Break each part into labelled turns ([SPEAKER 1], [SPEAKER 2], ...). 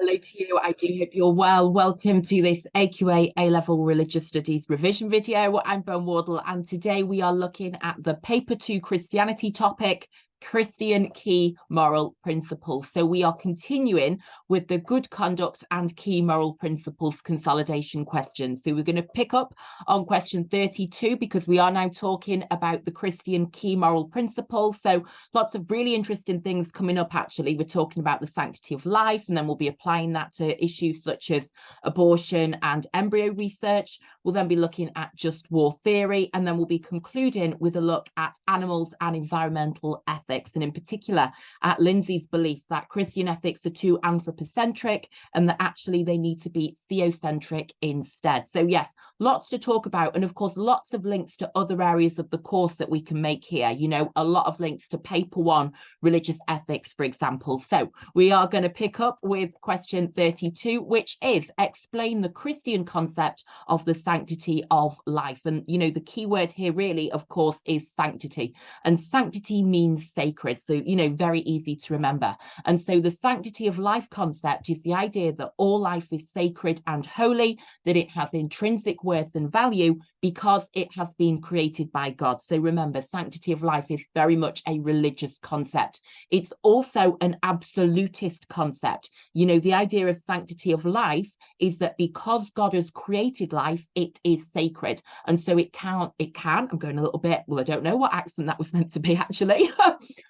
[SPEAKER 1] Hello to you. I do hope you're well. Welcome to this AQA A-Level Religious Studies revision video. I'm Wardle, and today we are looking at the Paper 2 Christianity topic, Christian Key Moral Principles. So we are continuing with the good conduct and key moral principles consolidation questions. So we're going to pick up on question 32 because we are now talking about the Christian key moral principles. So lots of really interesting things coming up, actually. We're talking about the sanctity of life, and then we'll be applying that to issues such as abortion and embryo research. We'll then be looking at just war theory, and then we'll be concluding with a look at animals and environmental ethics, and in particular at Lindsay's belief that Christian ethics are too anthropocentric and that actually they need to be theocentric instead. So yes, lots to talk about, and of course lots of links to other areas of the course that we can make here. You know, a lot of links to paper 1 religious ethics, for example. So we are going to pick up with question 32, which is explain the Christian concept of the sanctity of life. And you know, the key word here really, of course, is sanctity, and sanctity means sacred, so you know, very easy to remember. And so the sanctity of life concept is the idea that all life is sacred and holy, that it has intrinsic worth and value because it has been created by God. So remember, sanctity of life is very much a religious concept. It's also an absolutist concept. You know, the idea of sanctity of life is that because God has created life, it is sacred. And so it can, I'm going a little bit, well, I don't know what accent that was meant to be actually,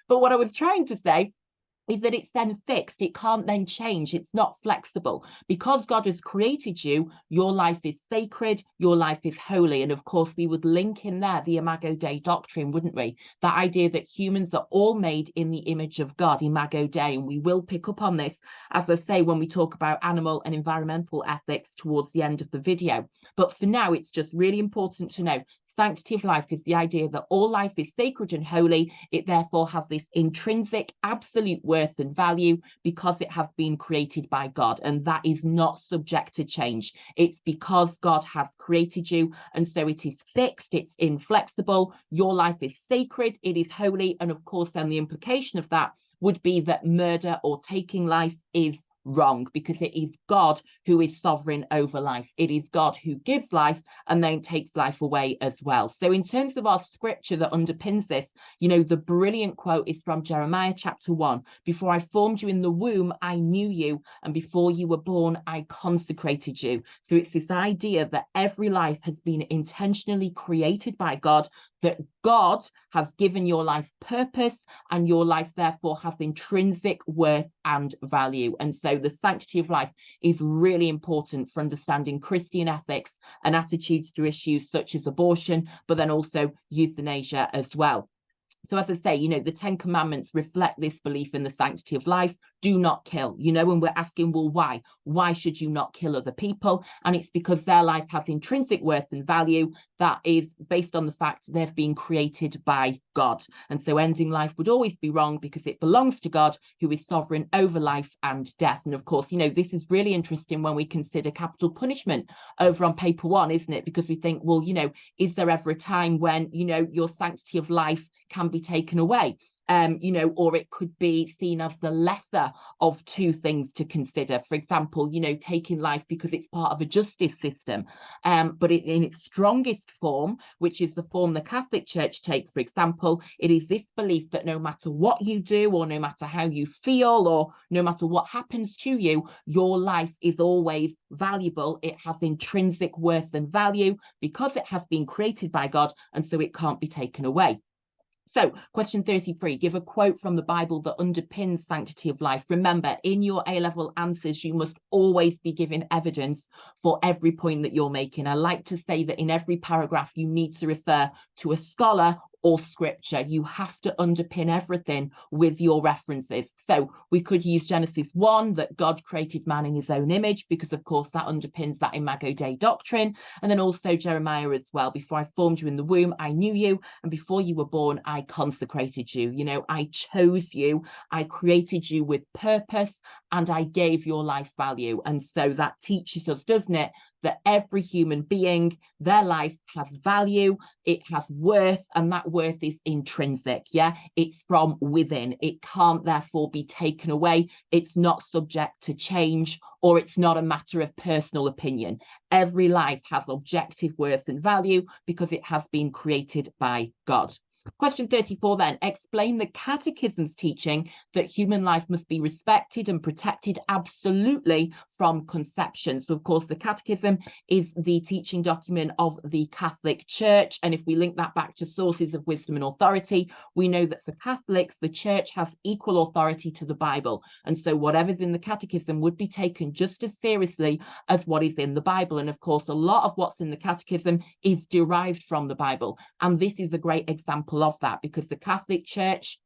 [SPEAKER 1] but what I was trying to say is that it's then fixed. It can't then change. It's not flexible. Because God has created you, your life is sacred, your life is holy. And of course, we would link in there the Imago Dei doctrine, wouldn't we? That idea that humans are all made in the image of God, Imago Dei. And we will pick up on this, as I say, when we talk about animal and environmental ethics towards the end of the video. But for now, it's just really important to know sanctity of life is the idea that all life is sacred and holy. It therefore has this intrinsic absolute worth and value because it has been created by God, and that is not subject to change. It's because God has created you, and so it is fixed, it's inflexible. Your life is sacred, it is holy, and of course then the implication of that would be that murder or taking life is wrong, because it is God who is sovereign over life. It is God who gives life and then takes life away as well. So in terms of our scripture that underpins this, you know, the brilliant quote is from Jeremiah chapter 1. Before I formed you in the womb, I knew you, and before you were born, I consecrated you. So it's this idea that every life has been intentionally created by God, that God has given your life purpose, and your life therefore has intrinsic worth and value. And so the sanctity of life is really important for understanding Christian ethics and attitudes to issues such as abortion, but then also euthanasia as well. So as I say, you know, the 10 commandments reflect this belief in the sanctity of life. Do not kill, you know, and we're asking, well, why? Why should you not kill other people? And it's because their life has intrinsic worth and value that is based on the fact they've been created by God. And so ending life would always be wrong because it belongs to God, who is sovereign over life and death. And of course, you know, this is really interesting when we consider capital punishment over on paper 1, isn't it? Because we think, well, you know, is there ever a time when, you know, your sanctity of life can be taken away? You know, or it could be seen as the lesser of two things to consider. For example, you know, taking life because it's part of a justice system, but in its strongest form, which is the form the Catholic Church takes, for example, it is this belief that no matter what you do, or no matter how you feel, or no matter what happens to you, your life is always valuable. It has intrinsic worth and value because it has been created by God, and so it can't be taken away. So question 33, give a quote from the Bible that underpins sanctity of life. Remember, in your A-level answers, you must always be giving evidence for every point that you're making. I like to say that in every paragraph, you need to refer to a scholar or scripture. You have to underpin everything with your references. So we could use Genesis 1, that God created man in his own image, because of course that underpins that Imago Dei doctrine. And then also Jeremiah as well. Before I formed you in the womb, I knew you, and before you were born, I consecrated you. You know, I chose you, I created you with purpose, and I gave your life value. And so that teaches us, doesn't it, that every human being, their life has value, it has worth, and that worth is intrinsic. Yeah, it's from within. It can't therefore be taken away. It's not subject to change, or it's not a matter of personal opinion. Every life has objective worth and value because it has been created by God. Question 34 then, explain the Catechism's teaching that human life must be respected and protected absolutely from conception. So of course the Catechism is the teaching document of the Catholic Church, and if we link that back to sources of wisdom and authority, we know that for Catholics the Church has equal authority to the Bible, and so whatever's in the Catechism would be taken just as seriously as what is in the Bible. And of course a lot of what's in the Catechism is derived from the Bible, and this is a great example of that, because the Catholic Church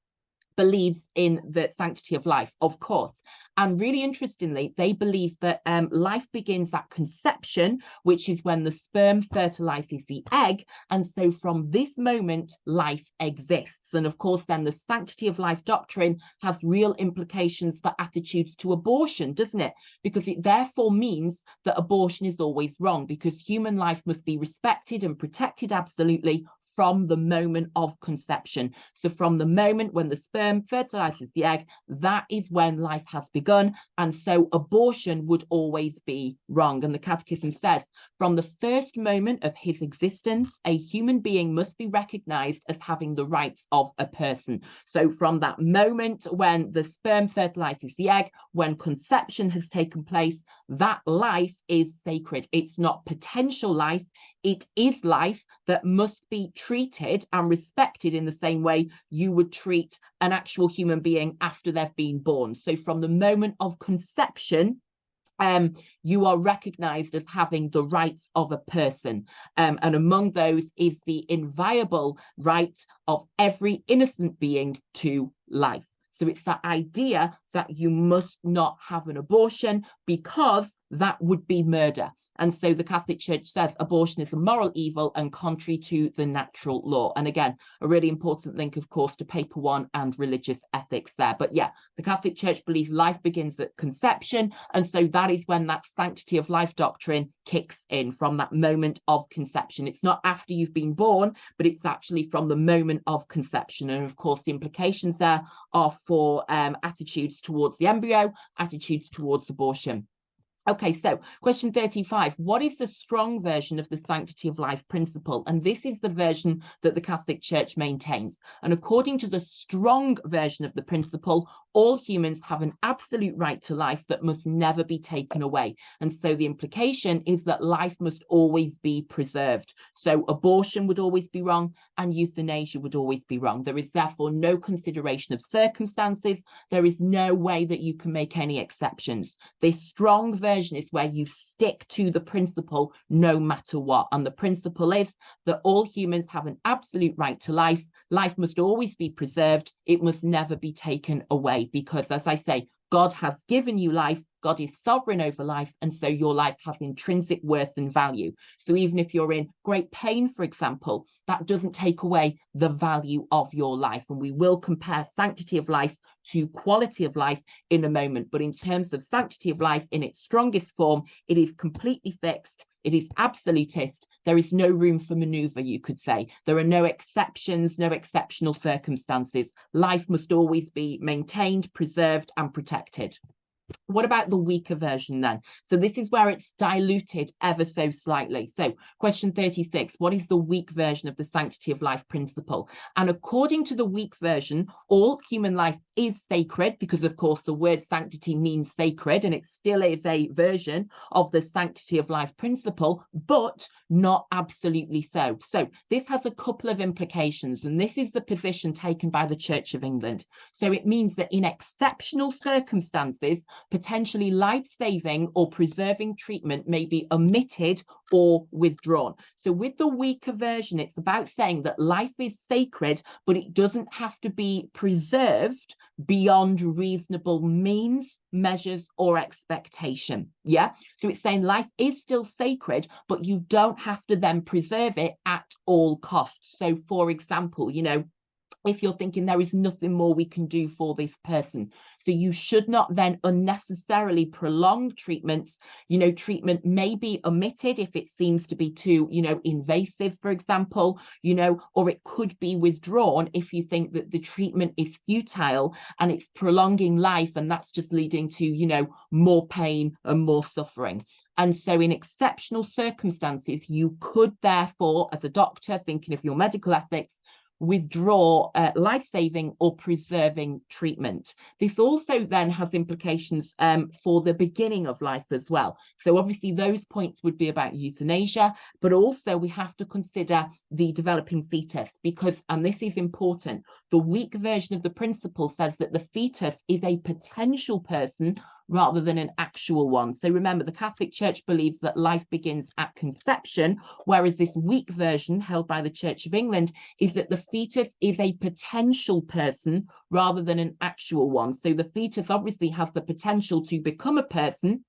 [SPEAKER 1] believes in the sanctity of life, of course. And really interestingly, they believe that life begins at conception, which is when the sperm fertilizes the egg. And so from this moment, life exists. And of course, then the sanctity of life doctrine has real implications for attitudes to abortion, doesn't it? Because it therefore means that abortion is always wrong, because human life must be respected and protected absolutely from the moment of conception. So from the moment when the sperm fertilizes the egg, that is when life has begun. And so abortion would always be wrong. And the Catechism says, from the first moment of his existence, a human being must be recognized as having the rights of a person. So from that moment when the sperm fertilizes the egg, when conception has taken place, that life is sacred. It's not potential life. It is life that must be treated and respected in the same way you would treat an actual human being after they've been born. So from the moment of conception, you are recognized as having the rights of a person. And among those is the inviolable right of every innocent being to life. So it's that idea that you must not have an abortion because that would be murder. And so the Catholic Church says abortion is a moral evil and contrary to the natural law. And again, a really important link, of course, to Paper 1 and religious ethics there. But yeah, the Catholic Church believes life begins at conception. And so that is when that sanctity of life doctrine kicks in, from that moment of conception. It's not after you've been born, but it's actually from the moment of conception. And of course, the implications there are for attitudes towards the embryo, attitudes towards abortion. Okay, so question 35, what is the strong version of the sanctity of life principle? And this is the version that the Catholic Church maintains. And according to the strong version of the principle, all humans have an absolute right to life that must never be taken away. And so the implication is that life must always be preserved. So abortion would always be wrong and euthanasia would always be wrong. There is therefore no consideration of circumstances. There is no way that you can make any exceptions. This strong version is where you stick to the principle no matter what. And the principle is that all humans have an absolute right to life. Life must always be preserved. It must never be taken away because, as I say, God has given you life. God is sovereign over life, and so your life has intrinsic worth and value. So even if you're in great pain, for example, that doesn't take away the value of your life. And we will compare sanctity of life to quality of life in a moment. But in terms of sanctity of life in its strongest form, it is completely fixed. It is absolutist. There is no room for maneuver, you could say. There are no exceptions, no exceptional circumstances. Life must always be maintained, preserved, and protected. What about the weaker version then? So this is where it's diluted ever so slightly. So question 36, what is the weak version of the sanctity of life principle? And according to the weak version, all human life is sacred because, of course, the word sanctity means sacred, and it still is a version of the sanctity of life principle, but not absolutely so. So this has a couple of implications, and this is the position taken by the Church of England. So it means that in exceptional circumstances, potentially life-saving or preserving treatment may be omitted or withdrawn. So with the weaker version, it's about saying that life is sacred, but it doesn't have to be preserved beyond reasonable means, measures, or expectation. Yeah, so it's saying life is still sacred, but you don't have to then preserve it at all costs. So for example, if you're thinking there is nothing more we can do for this person. So you should not then unnecessarily prolong treatments. Treatment may be omitted if it seems to be too, invasive, for example, or it could be withdrawn if you think that the treatment is futile and it's prolonging life, and that's just leading to, more pain and more suffering. And so in exceptional circumstances, you could therefore, as a doctor, thinking of your medical ethics, withdraw life-saving or preserving treatment. This also then has implications for the beginning of life as well. So obviously those points would be about euthanasia, but also we have to consider the developing fetus because, and this is important, the weak version of the principle says that the fetus is a potential person rather than an actual one. So remember, the Catholic Church believes that life begins at conception, whereas this weak version held by the Church of England is that the fetus is a potential person rather than an actual one. So the fetus obviously has the potential to become a person,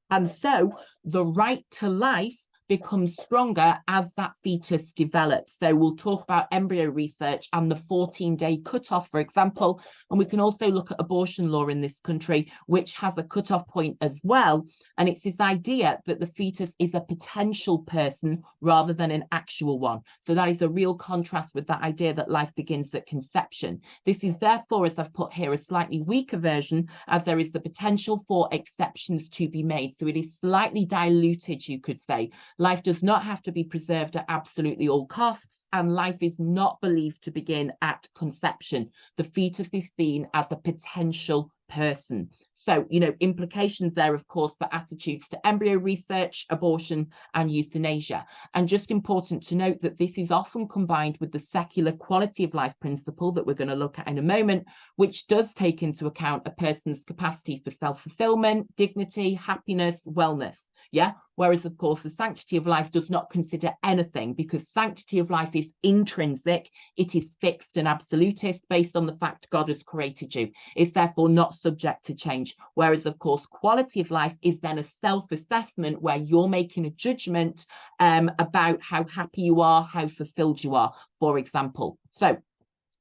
[SPEAKER 1] and so the right to life becomes stronger as that fetus develops. So we'll talk about embryo research and the 14-day cutoff, for example, and we can also look at abortion law in this country, which has a cutoff point as well. And it's this idea that the fetus is a potential person rather than an actual one. So that is a real contrast with that idea that life begins at conception. This is therefore, as I've put here, a slightly weaker version, as there is the potential for exceptions to be made. So it is slightly diluted, you could say. Life does not have to be preserved at absolutely all costs, and life is not believed to begin at conception. The fetus is seen as a potential person. So, implications there, of course, for attitudes to embryo research, abortion, and euthanasia. And just important to note that this is often combined with the secular quality of life principle that we're going to look at in a moment, which does take into account a person's capacity for self-fulfillment, dignity, happiness, wellness. Yeah. Whereas, of course, the sanctity of life does not consider anything, because sanctity of life is intrinsic. It is fixed and absolutist based on the fact God has created you. It's therefore not subject to change. Whereas, of course, quality of life is then a self-assessment where you're making a judgment about how happy you are, how fulfilled you are, for example. So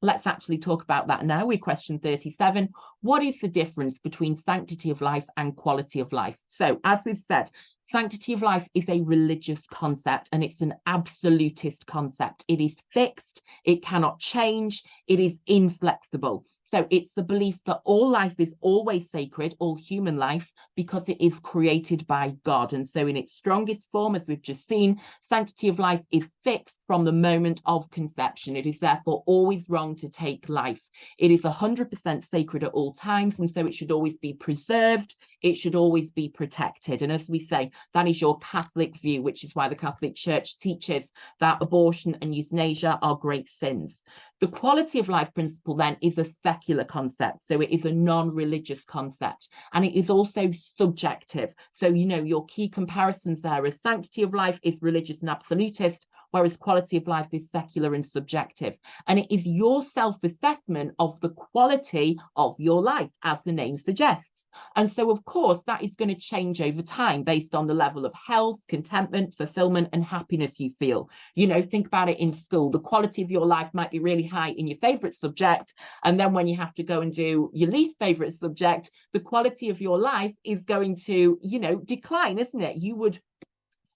[SPEAKER 1] let's actually talk about that now with question 37. What is the difference between sanctity of life and quality of life? So, as we've said, sanctity of life is a religious concept, and it's an absolutist concept. It is fixed, it cannot change, it is inflexible. So it's the belief that all life is always sacred, all human life, because it is created by God. And so in its strongest form, as we've just seen, sanctity of life is fixed from the moment of conception. It is therefore always wrong to take life. It is 100% sacred at all times, and so it should always be preserved. It should always be protected. And as we say, that is your Catholic view, which is why the Catholic Church teaches that abortion and euthanasia are great sins. The quality of life principle then is a secular concept, so it is a non-religious concept, and it is also subjective. So, your key comparisons there is sanctity of life is religious and absolutist, whereas quality of life is secular and subjective. And it is your self-assessment of the quality of your life, as the name suggests. And so, of course, that is going to change over time based on the level of health, contentment, fulfillment, and happiness you feel. Think about it in school. The quality of your life might be really high in your favorite subject. And then when you have to go and do your least favorite subject, the quality of your life is going to, decline, isn't it? You would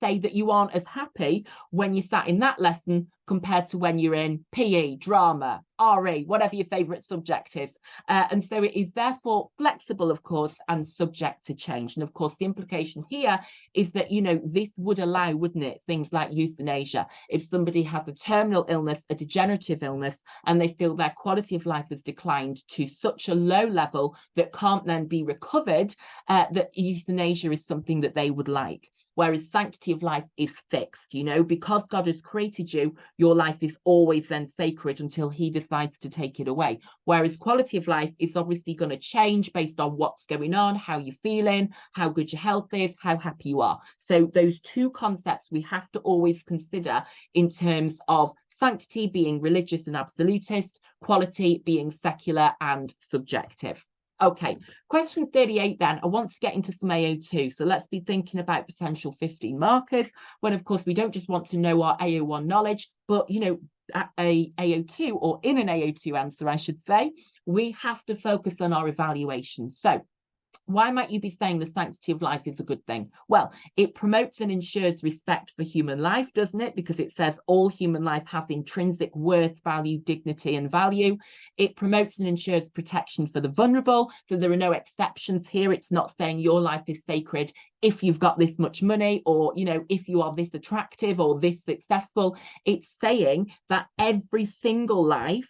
[SPEAKER 1] say that you aren't as happy when you sat in that lesson compared to when you're in PE, drama, RE, whatever your favourite subject is. And so it is therefore flexible, of course, and subject to change. And of course, the implication here is that, this would allow, wouldn't it, things like euthanasia. If somebody has a terminal illness, a degenerative illness, and they feel their quality of life has declined to such a low level that can't then be recovered, that euthanasia is something that they would like. Whereas sanctity of life is fixed, because God has created you, your life is always then sacred until he decides to take it away. Whereas quality of life is obviously going to change based on what's going on, how you're feeling, how good your health is, how happy you are. So those two concepts we have to always consider in terms of sanctity being religious and absolutist, quality being secular and subjective. Okay, question 38 then. I want to get into some AO2. So let's be thinking about potential 15 markers when, of course, we don't just want to know our AO1 knowledge, but, AO2, or in an AO2 answer, I should say, we have to focus on our evaluation. So why might you be saying the sanctity of life is a good thing? Well, it promotes and ensures respect for human life, doesn't it? Because it says all human life has intrinsic worth, value, dignity, and value. It promotes and ensures protection for the vulnerable. So there are no exceptions here. It's not saying your life is sacred if you've got this much money, or, you know, if you are this attractive or this successful. It's saying that every single life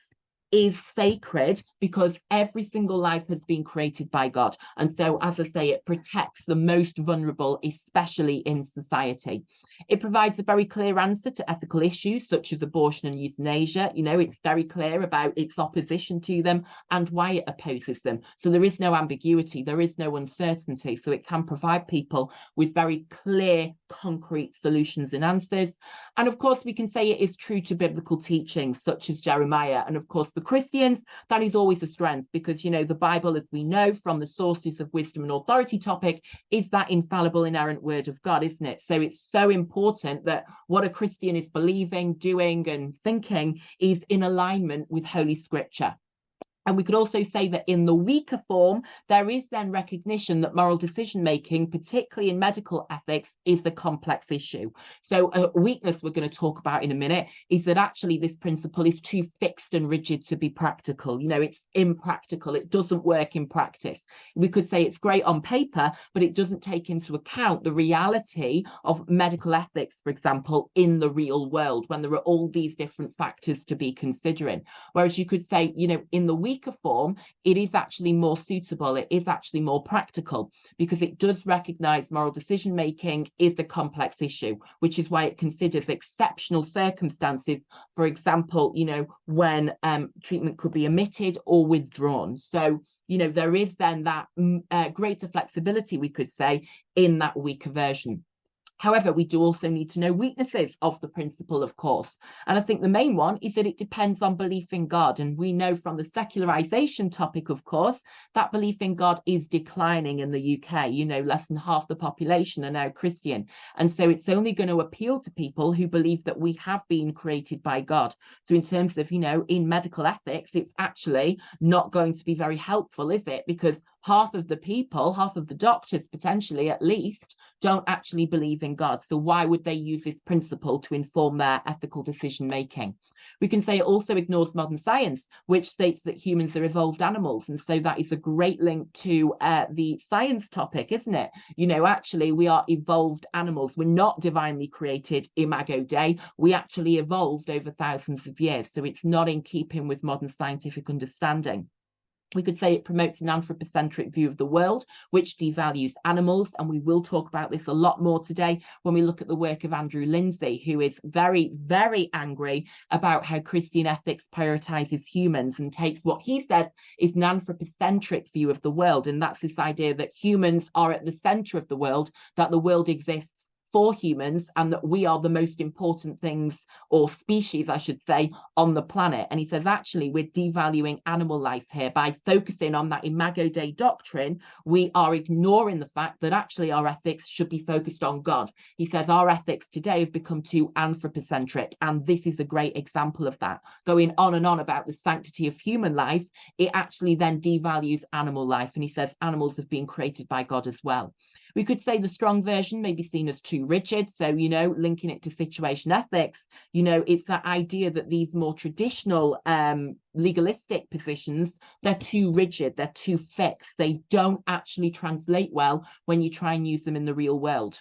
[SPEAKER 1] is sacred because every single life has been created by God. And so, as I say, it protects the most vulnerable, especially in society. It provides a very clear answer to ethical issues such as abortion and euthanasia. You know, it's very clear about its opposition to them and why it opposes them. So there is no ambiguity, there is no uncertainty. So it can provide people with very clear, concrete solutions and answers. And of course, we can say it is true to biblical teachings such as Jeremiah. And of course, for Christians, that is always a strength because, you know, the Bible, as we know from the sources of wisdom and authority topic, is that infallible, inerrant word of God, isn't it? So it's so important that what a Christian is believing, doing, and thinking is in alignment with Holy Scripture. And we could also say that in the weaker form, there is then recognition that moral decision making, particularly in medical ethics, is a complex issue. So a weakness we're going to talk about in a minute is that actually this principle is too fixed and rigid to be practical. You know, it's impractical. It doesn't work in practice. We could say it's great on paper, but it doesn't take into account the reality of medical ethics, for example, in the real world, when there are all these different factors to be considering. Whereas you could say, you know, in the weaker form, it is actually more suitable, it is actually more practical, because it does recognize moral decision making is a complex issue, which is why it considers exceptional circumstances, for example, you know, when treatment could be omitted or withdrawn. So, you know, there is then that greater flexibility, we could say, in that weaker version. However, we do also need to know weaknesses of the principle, of course. And I think the main one is that it depends on belief in God. And we know from the secularization topic, of course, that belief in God is declining in the UK. You know, less than half the population are now Christian. And so it's only going to appeal to people who believe that we have been created by God. So in terms of, you know, in medical ethics, it's actually not going to be very helpful, is it? Because half of the people, half of the doctors potentially at least, don't actually believe in God. So why would they use this principle to inform their ethical decision making? We can say it also ignores modern science, which states that humans are evolved animals. And so that is a great link to the science topic, isn't it? You know, actually, we are evolved animals. We're not divinely created imago Dei. We actually evolved over thousands of years. So it's not in keeping with modern scientific understanding. We could say it promotes an anthropocentric view of the world, which devalues animals. And we will talk about this a lot more today when we look at the work of Andrew Lindsay, who is very, very angry about how Christian ethics prioritizes humans and takes what he says is an anthropocentric view of the world. And that's this idea that humans are at the center of the world, that the world exists for humans, and that we are the most important things, or species, I should say, on the planet. And he says, actually, we're devaluing animal life here. By focusing on that Imago Dei doctrine, we are ignoring the fact that actually our ethics should be focused on God. He says our ethics today have become too anthropocentric, and this is a great example of that. Going on and on about the sanctity of human life, it actually then devalues animal life. And he says animals have been created by God as well. We could say the strong version may be seen as too rigid. So, you know, linking it to situation ethics, you know, it's that idea that these more traditional legalistic positions, they're too rigid, they're too fixed. They don't actually translate well when you try and use them in the real world.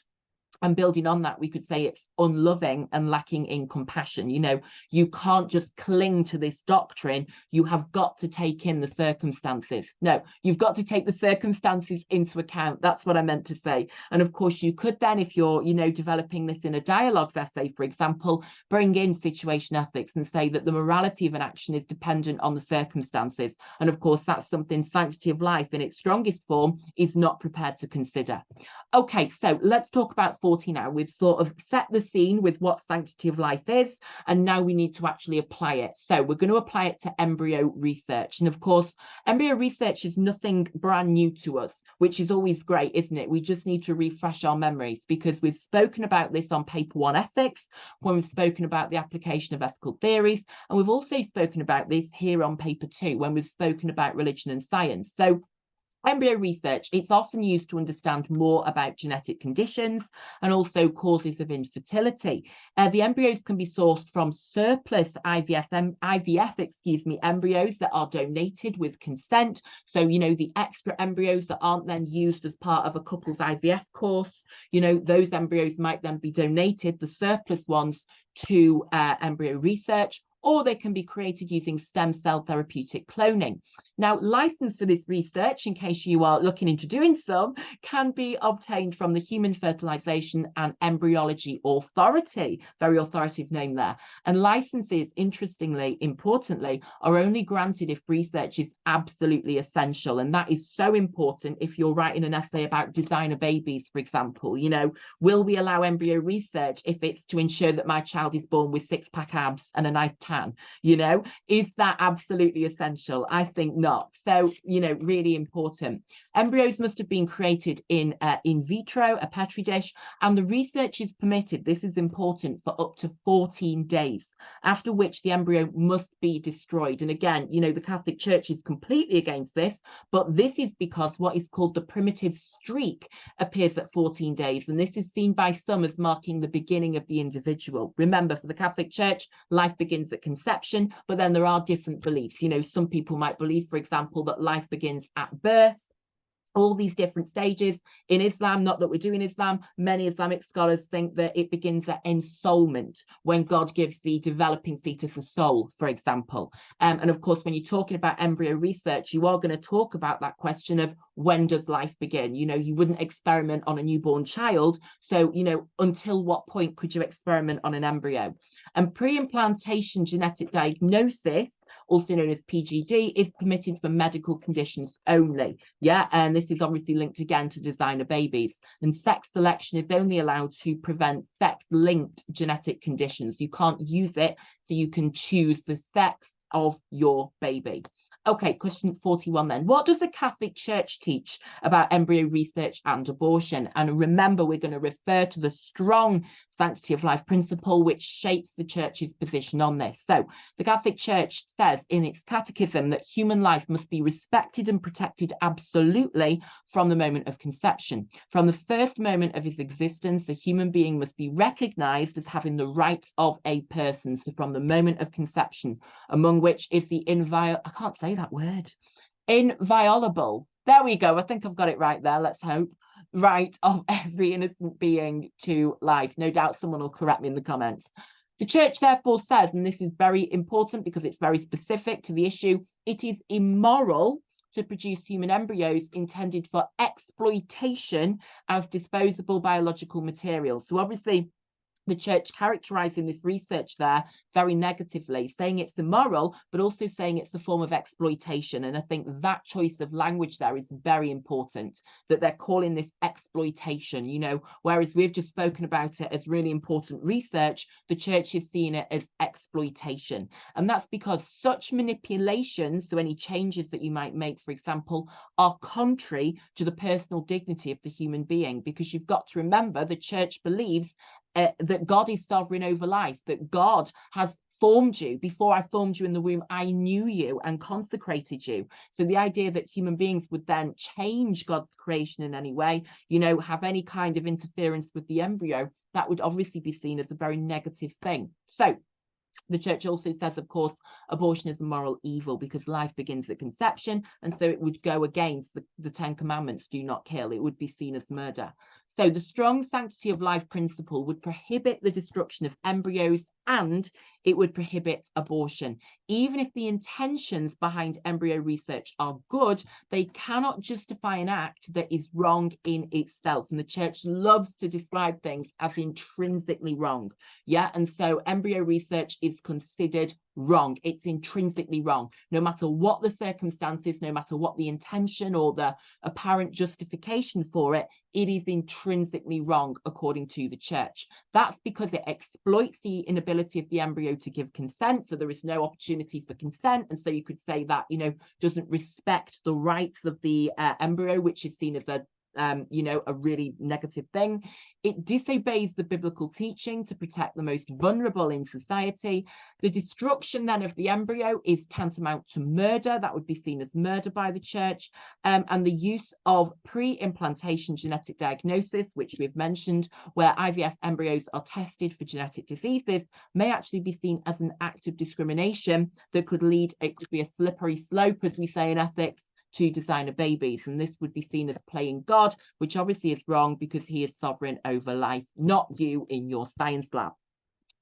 [SPEAKER 1] And building on that, we could say it's unloving and lacking in compassion. You know, you can't just cling to this doctrine. You have got to take in the circumstances. No, you've got to take the circumstances into account. That's what I meant to say. And of course, you could then, if you're, you know, developing this in a dialogues essay, for example, bring in situation ethics and say that the morality of an action is dependent on the circumstances. And of course, that's something Sanctity of Life in its strongest form is not prepared to consider. Okay, so let's talk about 40 now. We've sort of set the scene with what Sanctity of Life is, and now we need to actually apply it. So we're going to apply it to embryo research. And of course, embryo research is nothing brand new to us. which is always great, isn't it? We just need to refresh our memories, because we've spoken about this on paper 1 ethics, when we've spoken about the application of ethical theories, and we've also spoken about this here on paper 2 when we've spoken about religion and science. So embryo research, it's often used to understand more about genetic conditions and also causes of infertility. The embryos can be sourced from surplus IVF embryos that are donated with consent. So, you know, the extra embryos that aren't then used as part of a couple's IVF course, you know, those embryos might then be donated, the surplus ones, to embryo research, or they can be created using stem cell therapeutic cloning. Now, license for this research, in case you are looking into doing some, can be obtained from the Human Fertilization and Embryology Authority, very authoritative name there. And licenses, interestingly, importantly, are only granted if research is absolutely essential. And that is so important if you're writing an essay about designer babies, for example. You know, will we allow embryo research if it's to ensure that my child is born with 6-pack abs and a nice tan? You know, is that absolutely essential? I think not. So, you know, really important. Embryos must have been created in vitro, a petri dish, and the research is permitted, this is important, for up to 14 days, after which the embryo must be destroyed. And again, you know, the Catholic Church is completely against this, but this is because what is called the primitive streak appears at 14 days, and this is seen by some as marking the beginning of the individual. Remember, for the Catholic Church, life begins at conception, but then there are different beliefs. You know, some people might believe, for example, that life begins at birth. All these different stages. In Islam, not that we're doing Islam, many Islamic scholars think that it begins at ensoulment, when God gives the developing fetus a soul, for example. And of course, when you're talking about embryo research, you are going to talk about that question of when does life begin? You know, you wouldn't experiment on a newborn child. So, you know, until what point could you experiment on an embryo? And pre-implantation genetic diagnosis, also known as PGD, is permitted for medical conditions only. Yeah, and this is obviously linked again to designer babies. And sex selection is only allowed to prevent sex-linked genetic conditions. You can't use it so you can choose the sex of your baby. Okay, question 41 then. What does the Catholic Church teach about embryo research and abortion? And remember, we're going to refer to the strong Sanctity of Life principle, which shapes the Church's position on this. So the Catholic Church says in its Catechism that human life must be respected and protected absolutely from the moment of conception. From the first moment of his existence, the human being must be recognized as having the rights of a person. So from the moment of conception, among which is the I can't say that word, inviolable. There we go. I think I've got it right there. Let's hope. Right of every innocent being to life. No doubt someone will correct me in the comments. The Church therefore says, and this is very important because it's very specific to the issue, it is immoral to produce human embryos intended for exploitation as disposable biological materials. So obviously, the Church characterizing this research there very negatively, saying it's immoral, but also saying it's a form of exploitation. And I think that choice of language there is very important, that they're calling this exploitation, you know, whereas we've just spoken about it as really important research, the Church is seeing it as exploitation. And that's because such manipulations, so any changes that you might make, for example, are contrary to the personal dignity of the human being, because you've got to remember the Church believes that God is sovereign over life, that God has formed you. Before I formed you in the womb, I knew you and consecrated you. So the idea that human beings would then change God's creation in any way, you know, have any kind of interference with the embryo, that would obviously be seen as a very negative thing. So the Church also says, of course, abortion is a moral evil because life begins at conception. And so it would go against the 10 Commandments, do not kill. It would be seen as murder. So the strong Sanctity of Life principle would prohibit the destruction of embryos, and it would prohibit abortion. Even if the intentions behind embryo research are good, they cannot justify an act that is wrong in itself. And the Church loves to describe things as intrinsically wrong. Yeah, and so embryo research is considered wrong. It's intrinsically wrong. No matter what the circumstances, no matter what the intention or the apparent justification for it, it is intrinsically wrong according to the Church. That's because it exploits the inability of the embryo to give consent, so there is no opportunity for consent, and so you could say that, you know, doesn't respect the rights of the embryo, which is seen as a you know, a really negative thing. It disobeys the biblical teaching to protect the most vulnerable in society. The destruction then of the embryo is tantamount to murder. That would be seen as murder by the church. And the use of pre-implantation genetic diagnosis, which we've mentioned, where IVF embryos are tested for genetic diseases, may actually be seen as an act of discrimination that could lead, it could be a slippery slope, as we say in ethics, to designer babies, and this would be seen as playing God, which obviously is wrong because he is sovereign over life, not you in your science lab.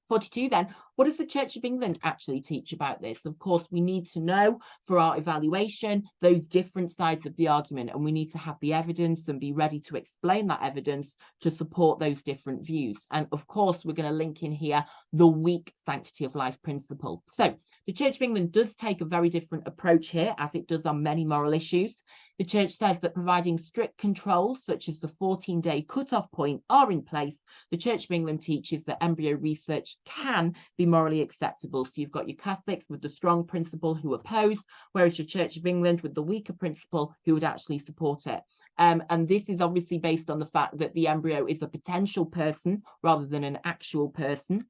[SPEAKER 1] 42 then, what does the Church of England actually teach about this? Of course, we need to know for our evaluation those different sides of the argument, and we need to have the evidence and be ready to explain that evidence to support those different views. And of course, we're going to link in here the weak sanctity of life principle. So the Church of England does take a very different approach here, as it does on many moral issues. The Church says that providing strict controls, such as the 14-day cut-off point, are in place. The Church of England teaches that embryo research can be morally acceptable. So you've got your Catholics with the strong principle who oppose, whereas your Church of England with the weaker principle who would actually support it. And this is obviously based on the fact that the embryo is a potential person rather than an actual person.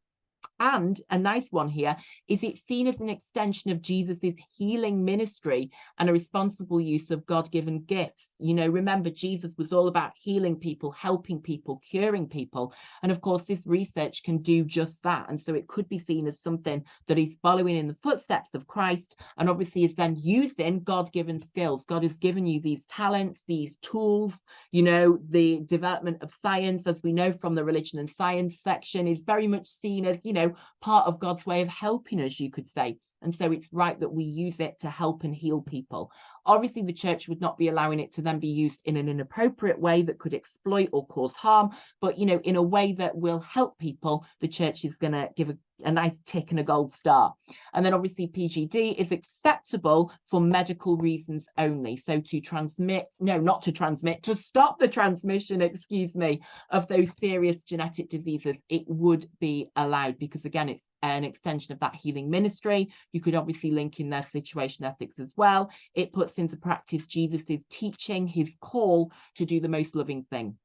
[SPEAKER 1] And a nice one here is it's seen as an extension of Jesus's healing ministry and a responsible use of God-given gifts. You know, remember, Jesus was all about healing people, helping people, curing people. And of course, this research can do just that. And so it could be seen as something that is following in the footsteps of Christ, and obviously is then using God-given skills. God has given you these talents, these tools. You know, the development of science, as we know from the religion and science section, is very much seen as, you know, part of God's way of helping us, you could say. And so it's right that we use it to help and heal people. Obviously, the church would not be allowing it to then be used in an inappropriate way that could exploit or cause harm, but, you know, in a way that will help people, the church is going to give a nice tick and a gold star. And then obviously PGD is acceptable for medical reasons only. So to transmit, no, not to transmit, to stop the transmission, excuse me, of those serious genetic diseases, it would be allowed because, again, it's an extension of that healing ministry. You could obviously link in their situation ethics as well. It puts into practice Jesus's teaching, his call to do the most loving thing.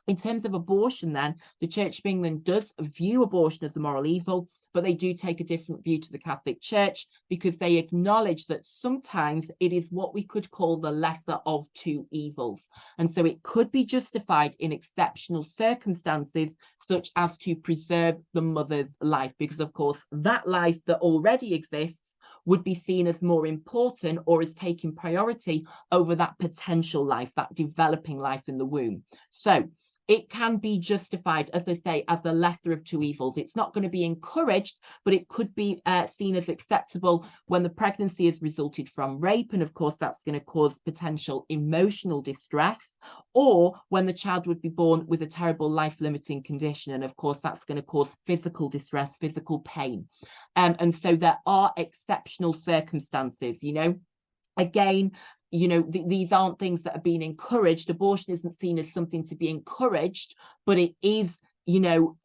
[SPEAKER 1] In terms of abortion, then, the Church of England does view abortion as a moral evil, but they do take a different view to the Catholic Church because they acknowledge that sometimes it is what we could call the lesser of two evils. And so it could be justified in exceptional circumstances, such as to preserve the mother's life, because, of course, that life that already exists would be seen as more important or as taking priority over that potential life, that developing life in the womb. So it can be justified, as I say, as the lesser of two evils. It's not going to be encouraged, but it could be seen as acceptable when the pregnancy has resulted from rape. And of course, that's going to cause potential emotional distress, or when the child would be born with a terrible life-limiting condition. And of course, that's going to cause physical distress, physical pain. And so there are exceptional circumstances, you know. Again, you know, these aren't things that are being encouraged. Abortion isn't seen as something to be encouraged, but it is, you know,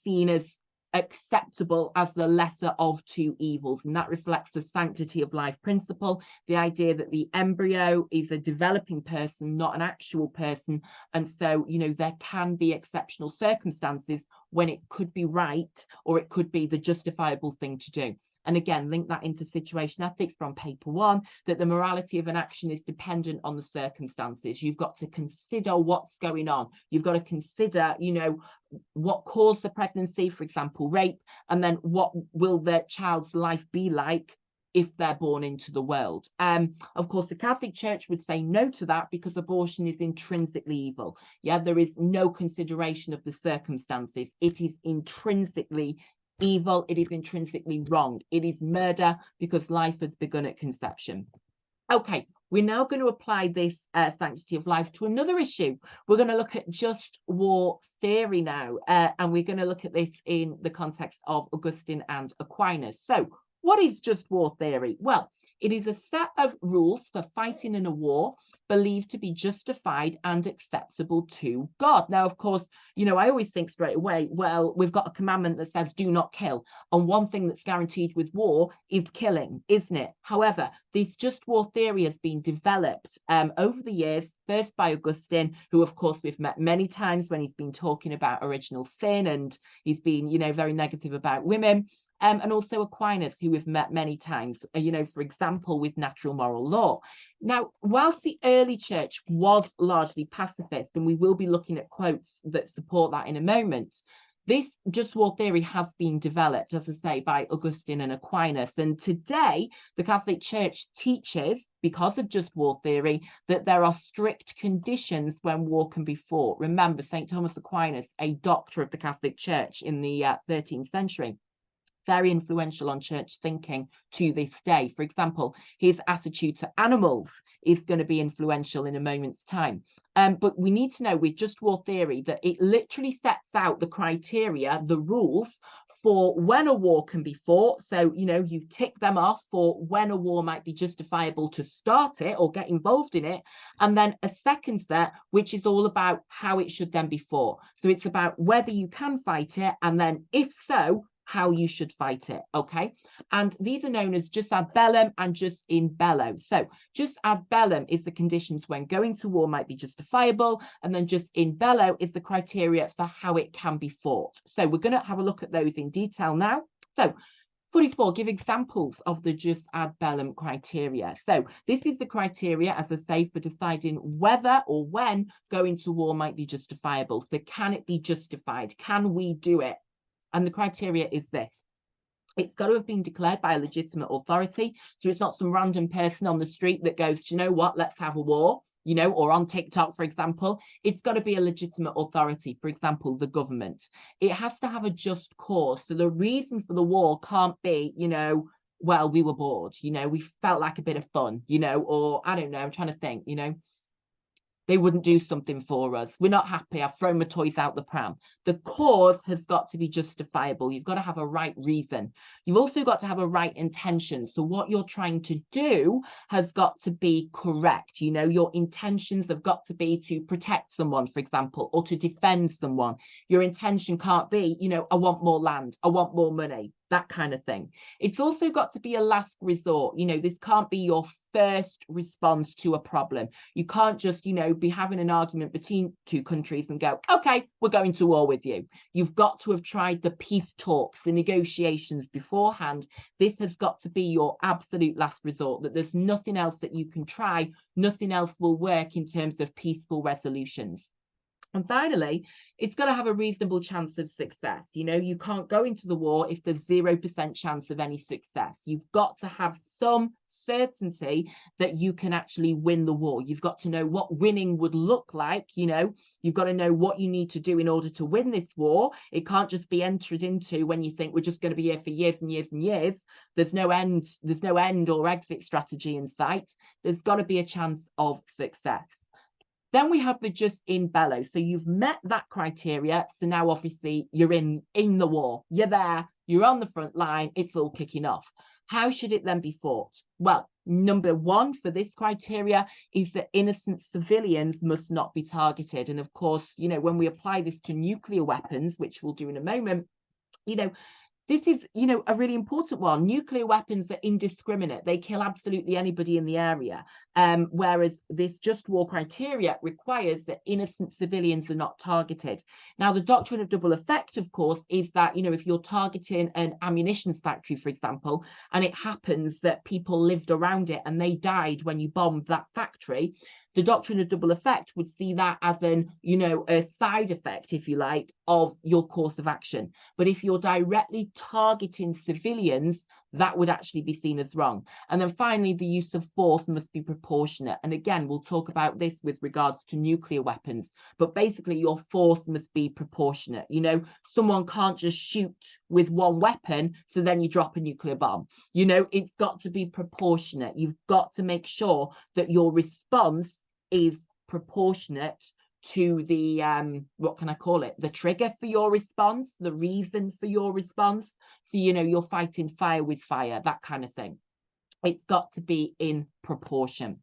[SPEAKER 1] seen as acceptable as the lesser of two evils. And that reflects the sanctity of life principle, the idea that the embryo is a developing person, not an actual person. And so, you know, there can be exceptional circumstances when it could be right, or it could be the justifiable thing to do. And again, link that into situation ethics from paper 1, that the morality of an action is dependent on the circumstances. You've got to consider what's going on. You've got to consider, you know, what caused the pregnancy, for example, rape, and then what will the child's life be like if they're born into the world. Of course, the Catholic Church would say no to that because abortion is intrinsically evil. Yeah, there is no consideration of the circumstances. It is intrinsically evil. It is intrinsically wrong. It is murder because life has begun at conception. Okay, we're now going to apply this sanctity of life to another issue. We're going to look at just war theory now, and we're going to look at this in the context of Augustine and Aquinas. So what is just war theory? Well, It is a set of rules for fighting in a war believed to be justified and acceptable to God. Now, of course, I always think straight away, well, we've got a commandment that says do not kill. And one thing that's guaranteed with war is killing, isn't it? However, this just war theory has been developed over the years, first by Augustine, who, of course, we've met many times when he's been talking about original sin, and he's been, very negative about women. And also Aquinas, who we've met many times, for example, with natural moral law. Now, whilst the early church was largely pacifist, and we will be looking at quotes that support that in a moment, this just war theory has been developed, as I say, by Augustine and Aquinas. And today, the Catholic Church teaches, because of just war theory, that there are strict conditions when war can be fought. Remember, St. Thomas Aquinas, a doctor of the Catholic Church in the 13th century. Very influential on church thinking to this day. For example, his attitude to animals is going to be influential in a moment's time. But we need to know with just war theory that it literally sets out the criteria, the rules for when a war can be fought. So, you tick them off for when a war might be justifiable to start it or get involved in it. And then a second set, which is all about how it should then be fought. So it's about whether you can fight it, and then if so, how you should fight it, okay? And these are known as jus ad bellum and jus in bello. So jus ad bellum is the conditions when going to war might be justifiable, and then jus in bello is the criteria for how it can be fought. So we're going to have a look at those in detail now. So 44, give examples of the jus ad bellum criteria. So this is the criteria, as I say, for deciding whether or when going to war might be justifiable. So can it be justified? Can we do it? And the criteria is this. It's got to have been declared by a legitimate authority. So it's not some random person on the street that goes, do you know what, let's have a war, or on TikTok, for example. It's got to be a legitimate authority, for example, the government. It has to have a just cause. So the reason for the war can't be, well, we were bored, we felt like a bit of fun, or I don't know, I'm trying to think, they wouldn't do something for us. We're not happy. I've thrown my toys out the pram. The cause has got to be justifiable. You've got to have a right reason. You've also got to have a right intention. So what you're trying to do has got to be correct. Your intentions have got to be to protect someone, for example, or to defend someone. Your intention can't be, I want more land, I want more money, that kind of thing. It's also got to be a last resort. This can't be your first response to a problem. You can't just, be having an argument between two countries and go, okay, we're going to war with you. You've got to have tried the peace talks, the negotiations beforehand. This has got to be your absolute last resort, that there's nothing else that you can try, nothing else will work in terms of peaceful resolutions. And finally, it's got to have a reasonable chance of success. You can't go into the war if there's 0% chance of any success. You've got to have some certainty that you can actually win the war. You've got to know what winning would look like. You've got to know what you need to do in order to win this war. It can't just be entered into when you think we're just going to be here for years and years and years. There's no end or exit strategy in sight. There's got to be a chance of success. Then we have the jus in bello. So you've met that criteria. So now obviously you're in the war. You're there. You're on the front line. It's all kicking off. How should it then be fought? Well, number one for this criteria is that innocent civilians must not be targeted. And of course, when we apply this to nuclear weapons, which we'll do in a moment, this is, a really important one. Nuclear weapons are indiscriminate. They kill absolutely anybody in the area. Whereas this just war criteria requires that innocent civilians are not targeted. Now, the doctrine of double effect, of course, is that, if you're targeting an ammunition factory, for example, and it happens that people lived around it and they died when you bombed that factory, the doctrine of double effect would see that as a side effect, if you like, of your course of action. But if you're directly targeting civilians, that would actually be seen as wrong. And then finally, the use of force must be proportionate. And again, we'll talk about this with regards to nuclear weapons. But basically, your force must be proportionate. Someone can't just shoot with one weapon, so then you drop a nuclear bomb. It's got to be proportionate. You've got to make sure that your response is proportionate to the what can I call it, the trigger for your response, the reason for your response. So you're fighting fire with fire, that kind of thing. It's got to be in proportion.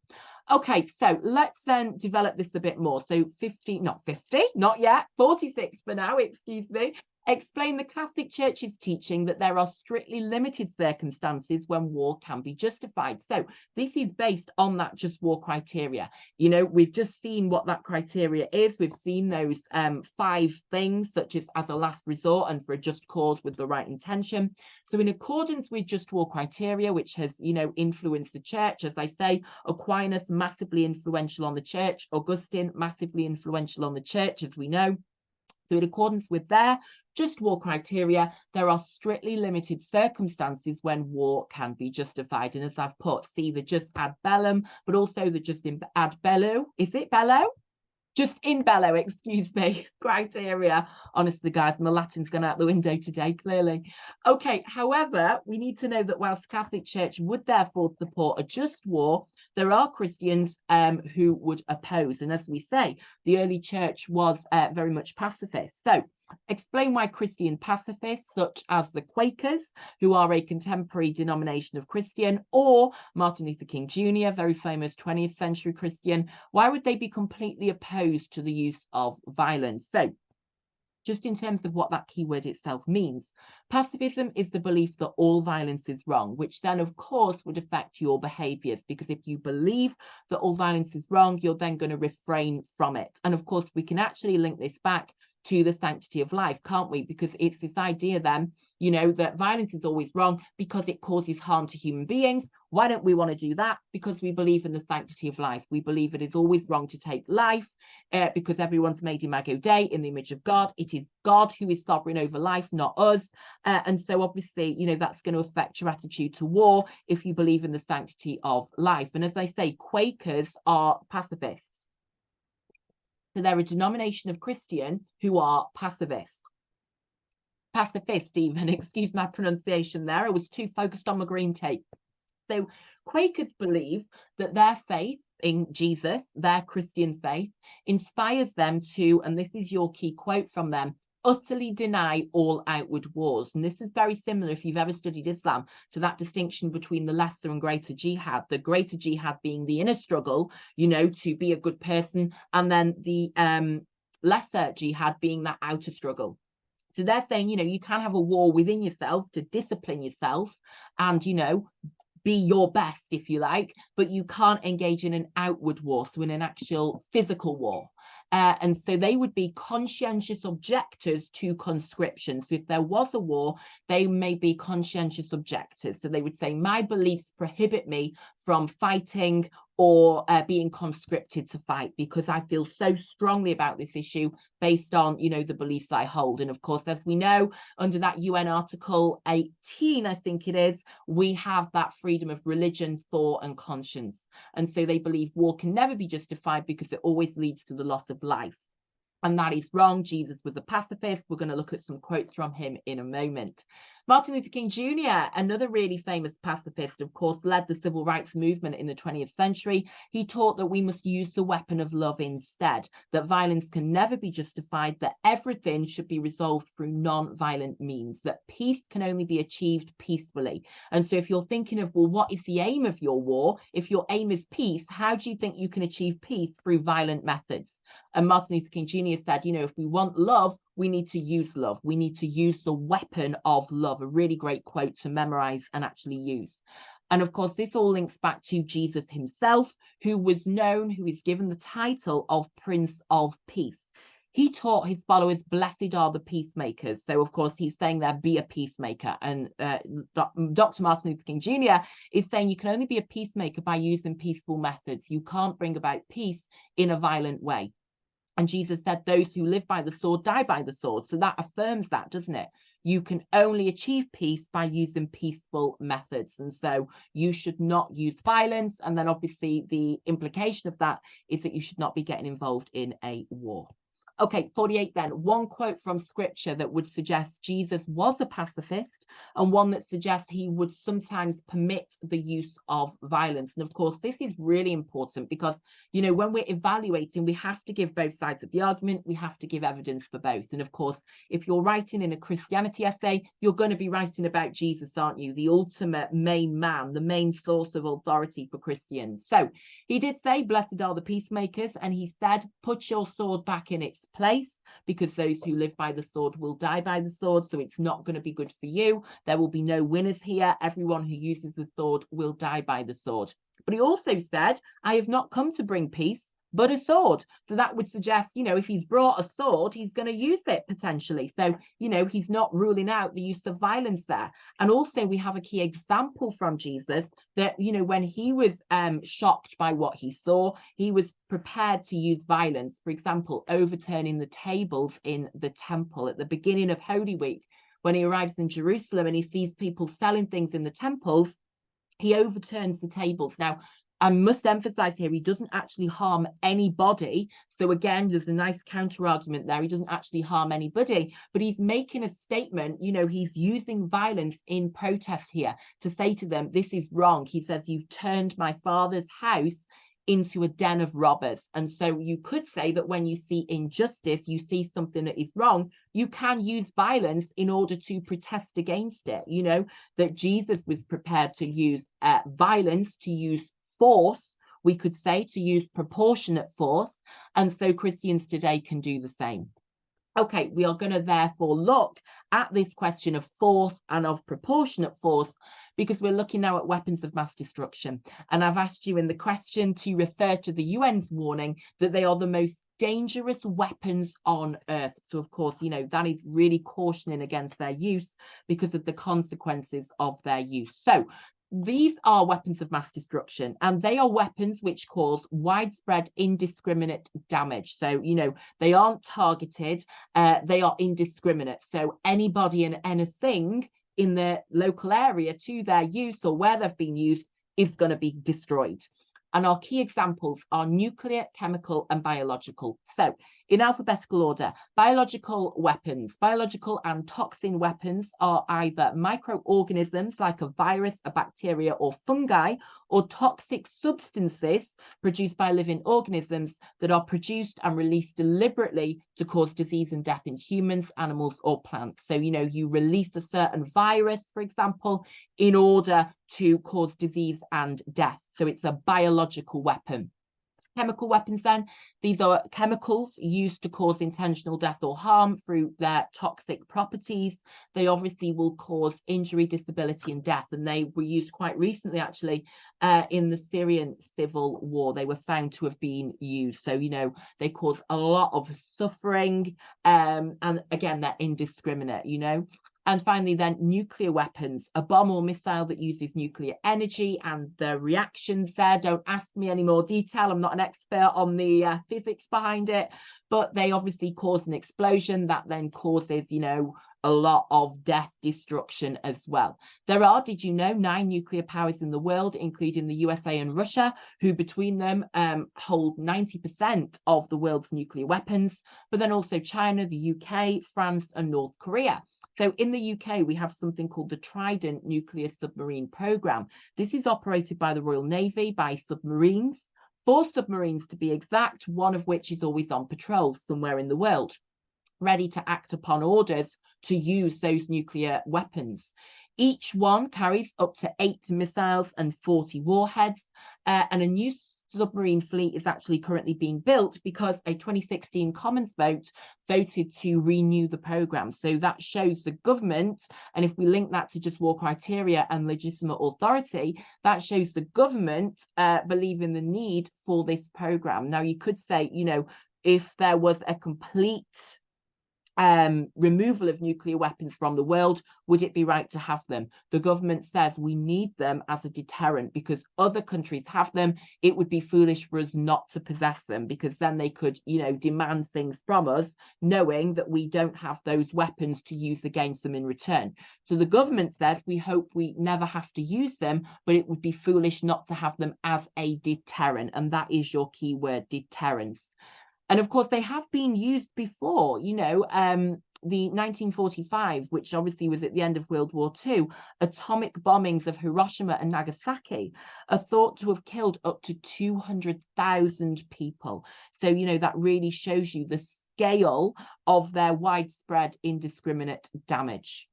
[SPEAKER 1] Okay, so let's then develop this a bit more. So 50, not 50, not yet, 46 for now, excuse me. Explain the Catholic Church's teaching that there are strictly limited circumstances when war can be justified. So this is based on that just war criteria. You know, we've just seen what that criteria is. We've seen those 5 things, such as a last resort and for a just cause with the right intention. So in accordance with just war criteria, which has, you know, influenced the church, as I say, Aquinas massively influential on the church, Augustine massively influential on the church, as we know. So in accordance with their just war criteria, there are strictly limited circumstances when war can be justified. And as I've put, see the just ad bellum, but also the just in ad bello. Is it bello? Just in bello, excuse me, criteria. Honestly, guys, my Latin's gone out the window today, clearly. Okay, however, we need to know that whilst the Catholic Church would therefore support a just war, there are Christians who would oppose. And as we say, the early church was very much pacifist. So explain why Christian pacifists, such as the Quakers, who are a contemporary denomination of Christian, or Martin Luther King Jr., very famous 20th century Christian, why would they be completely opposed to the use of violence? So just in terms of what that keyword itself means, pacifism is the belief that all violence is wrong, which then, of course, would affect your behaviours, because if you believe that all violence is wrong, you're then going to refrain from it. And of course, we can actually link this back to the sanctity of life, can't we? Because it's this idea then, you know, that violence is always wrong because it causes harm to human beings. Why don't we want to do that? Because we believe in the sanctity of life. We believe it is always wrong to take life because everyone's made imago Dei, in the image of God. It is God who is sovereign over life, not us. And so obviously, you know, that's going to affect your attitude to war if you believe in the sanctity of life. And as I say, Quakers are pacifists. So they're a denomination of Christian who are pacifists. Pacifist even, excuse my pronunciation there. I was too focused on my green tape. So Quakers believe that their faith in Jesus, their Christian faith, inspires them to, and this is your key quote from them, utterly deny all outward wars. And this is very similar, if you've ever studied Islam, to that distinction between the lesser and greater jihad. The greater jihad being the inner struggle, you know, to be a good person, and then the lesser jihad being that outer struggle. So they're saying, you know, you can have a war within yourself to discipline yourself and, you know, be your best, if you like, but you can't engage in an outward war, so in an actual physical war. And so they would be conscientious objectors to conscription. So if there was a war, they may be conscientious objectors. So they would say, my beliefs prohibit me from fighting or being conscripted to fight because I feel so strongly about this issue based on, you know, the beliefs I hold. And of course, as we know, under that UN Article 18, I think it is, we have that freedom of religion, thought and conscience. And so they believe war can never be justified because it always leads to the loss of life. And that is wrong. Jesus was a pacifist. We're going to look at some quotes from him in a moment. Martin Luther King Jr., another really famous pacifist, of course, led the civil rights movement in the 20th century. He taught that we must use the weapon of love instead, that violence can never be justified, that everything should be resolved through non-violent means, that peace can only be achieved peacefully. And so if you're thinking of, well, what is the aim of your war? If your aim is peace, how do you think you can achieve peace through violent methods? And Martin Luther King Jr. said, you know, if we want love, we need to use love. We need to use the weapon of love. A really great quote to memorize and actually use. And of course, this all links back to Jesus himself, who was known, who is given the title of Prince of Peace. He taught his followers, blessed are the peacemakers. So, of course, he's saying there, be a peacemaker. And Dr. Martin Luther King Jr. is saying you can only be a peacemaker by using peaceful methods. You can't bring about peace in a violent way. And Jesus said, those who live by the sword die by the sword. So that affirms that, doesn't it? You can only achieve peace by using peaceful methods. And so you should not use violence. And then obviously the implication of that is that you should not be getting involved in a war. Okay, 48 then. One quote from scripture that would suggest Jesus was a pacifist, and one that suggests he would sometimes permit the use of violence. And of course, this is really important because, you know, when we're evaluating, we have to give both sides of the argument. We have to give evidence for both. And of course, if you're writing in a Christianity essay, you're going to be writing about Jesus, aren't you? The ultimate main man, the main source of authority for Christians. So he did say, blessed are the peacemakers. And he said, put your sword back in its place, because those who live by the sword will die by the sword. So it's not going to be good for you. There will be no winners here. Everyone who uses the sword will die by the sword. But he also said, I have not come to bring peace, but a sword. So that would suggest, you know, if he's brought a sword, he's going to use it potentially. So, you know, he's not ruling out the use of violence there. And also we have a key example from Jesus that, you know, when he was shocked by what he saw, he was prepared to use violence. For example, overturning the tables in the temple at the beginning of Holy Week. When he arrives in Jerusalem and he sees people selling things in the temples, he overturns the tables. Now, I must emphasize here, he doesn't actually harm anybody. So again, there's a nice counter argument there. He doesn't actually harm anybody, but he's making a statement. You know, he's using violence in protest here to say to them, this is wrong. He says, you've turned my father's house into a den of robbers. And so you could say that when you see injustice, you see something that is wrong, you can use violence in order to protest against it. You know, that Jesus was prepared to use violence, to use force, we could say, to use proportionate force. And so Christians today can do the same. Okay, we are going to therefore look at this question of force and of proportionate force, because we're looking now at weapons of mass destruction. And I've asked you in the question to refer to the UN's warning that they are the most dangerous weapons on earth. So of course, you know, that is really cautioning against their use because of the consequences of their use. So these are weapons of mass destruction, and they are weapons which cause widespread indiscriminate damage. So, you know, they aren't targeted, they are indiscriminate. So anybody and anything in the local area to their use or where they've been used is going to be destroyed. And our key examples are nuclear, chemical, and biological. So in alphabetical order, biological weapons. Biological and toxin weapons are either microorganisms like a virus, a bacteria, or fungi, or toxic substances produced by living organisms that are produced and released deliberately to cause disease and death in humans, animals, or plants. So, you know, you release a certain virus, for example, in order to cause disease and death. So it's a biological weapon. Chemical weapons then, these are chemicals used to cause intentional death or harm through their toxic properties. They obviously will cause injury, disability, and death. And they were used quite recently, actually, in the Syrian civil war. They were found to have been used. So, you know, they cause a lot of suffering. And again, they're indiscriminate, you know. And finally, then, nuclear weapons, a bomb or missile that uses nuclear energy and the reactions there. Don't ask me any more detail. I'm not an expert on the physics behind it, but they obviously cause an explosion that then causes, you know, a lot of death, destruction as well. There are, did you know, 9 nuclear powers in the world, including the USA and Russia, who between them hold 90% of the world's nuclear weapons, but then also China, the UK, France, and North Korea. So in the UK, we have something called the Trident nuclear submarine program. This is operated by the Royal Navy, by submarines, 4 submarines to be exact, one of which is always on patrol somewhere in the world, ready to act upon orders to use those nuclear weapons. Each one carries up to 8 missiles and 40 warheads, and a new submarine fleet is actually currently being built because a 2016 Commons vote voted to renew the program. So that shows the government, and if we link that to just war criteria and legitimate authority, that shows the government believe in the need for this program. Now, you could say, you know, if there was a complete removal of nuclear weapons from the world, would it be right to have them? The government says we need them as a deterrent because other countries have them. It would be foolish for us not to possess them, because then they could, you know, demand things from us, knowing that we don't have those weapons to use against them in return. So the government says we hope we never have to use them, but it would be foolish not to have them as a deterrent. And that is your key word, deterrence. And of course, they have been used before, you know, the 1945, which obviously was at the end of World War II, atomic bombings of Hiroshima and Nagasaki are thought to have killed up to 200,000 people. So, you know, that really shows you the scale of their widespread indiscriminate damage.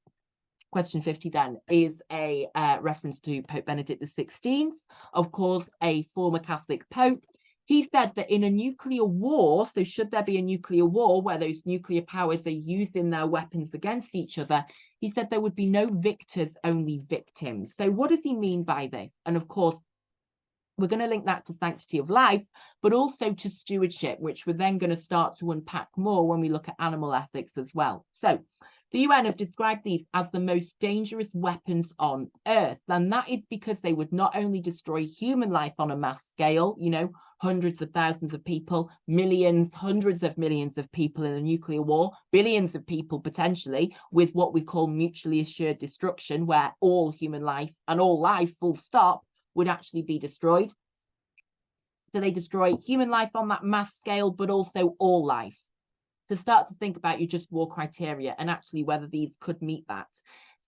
[SPEAKER 1] Question 50 then is a reference to Pope Benedict XVI, of course, a former Catholic Pope. He said that in a nuclear war, so should there be a nuclear war where those nuclear powers are using their weapons against each other, he said there would be no victors, only victims. So what does he mean by this? And of course, we're going to link that to Sanctity of Life, but also to stewardship, which we're then going to start to unpack more when we look at animal ethics as well. So the UN have described these as the most dangerous weapons on Earth. And that is because they would not only destroy human life on a mass scale, you know, hundreds of thousands of people, millions, hundreds of millions of people in a nuclear war, billions of people potentially, with what we call mutually assured destruction, where all human life and all life, full stop, would actually be destroyed. So they destroy human life on that mass scale, but also all life. To start to think about your just war criteria and actually whether these could meet that.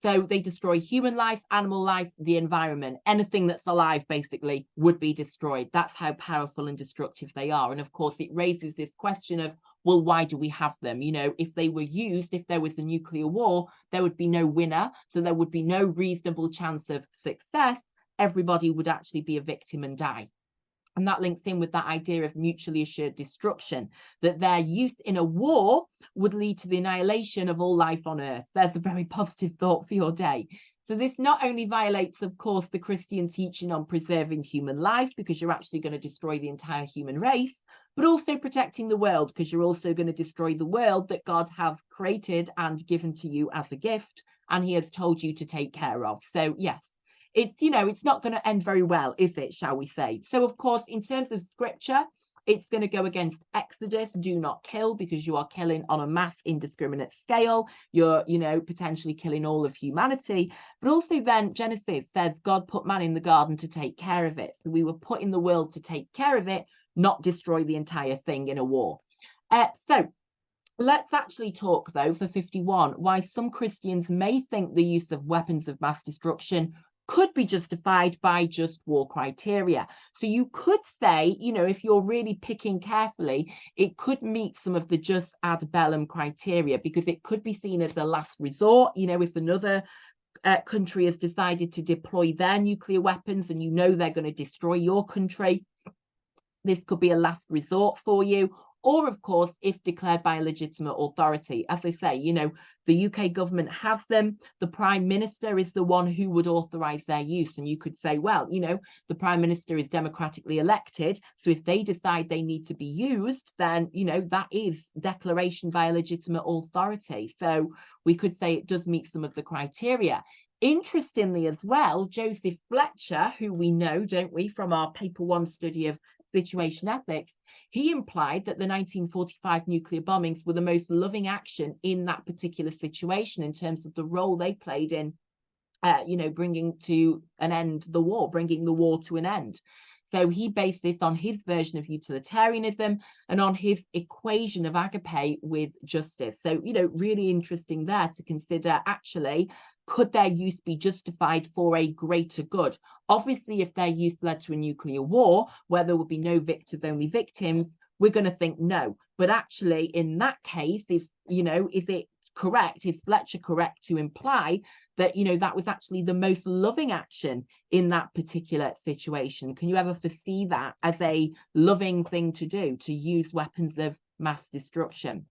[SPEAKER 1] So they destroy human life, animal life, the environment, anything that's alive basically would be destroyed. That's how powerful and destructive they are. And of course, it raises this question of, well, why do we have them? You know, if they were used, if there was a nuclear war, there would be no winner. So there would be no reasonable chance of success. Everybody would actually be a victim and die. And that links in with that idea of mutually assured destruction, that their use in a war would lead to the annihilation of all life on Earth. There's a very positive thought for your day. So this not only violates, of course, the Christian teaching on preserving human life, because you're actually going to destroy the entire human race, but also protecting the world, because you're also going to destroy the world that God has created and given to you as a gift, and he has told you to take care of. So yes, it's, you know, it's not going to end very well, is it, shall we say? So, of course, in terms of scripture, it's going to go against Exodus, do not kill, because you are killing on a mass indiscriminate scale. You're, you know, potentially killing all of humanity. But also then Genesis says God put man in the garden to take care of it. So we were put in the world to take care of it, not destroy the entire thing in a war. So let's actually talk, though, for 51, why some Christians may think the use of weapons of mass destruction could be justified by just war criteria. So you could say, you know, if you're really picking carefully, it could meet some of the just ad bellum criteria, because it could be seen as a last resort. You know, if another country has decided to deploy their nuclear weapons and you know they're going to destroy your country, this could be a last resort for you. Or, of course, if declared by a legitimate authority. As I say, you know, the UK government has them. The Prime Minister is the one who would authorise their use. And you could say, well, you know, the Prime Minister is democratically elected. So if they decide they need to be used, then, you know, that is declaration by a legitimate authority. So we could say it does meet some of the criteria. Interestingly as well, Joseph Fletcher, who we know, don't we, from our paper 1 study of situation ethics, he implied that the 1945 nuclear bombings were the most loving action in that particular situation in terms of the role they played in, you know, bringing to an end the war, bringing the war to an end. So he based this on his version of utilitarianism and on his equation of agape with justice. So, you know, really interesting there to consider, actually, could their use be justified for a greater good? Obviously, if their use led to a nuclear war where there would be no victors, only victims, we're going to think no. But actually, in that case, if, you know, is it correct, is Fletcher correct to imply that, you know, that was actually the most loving action in that particular situation? Can you ever foresee that as a loving thing to do, to use weapons of mass destruction?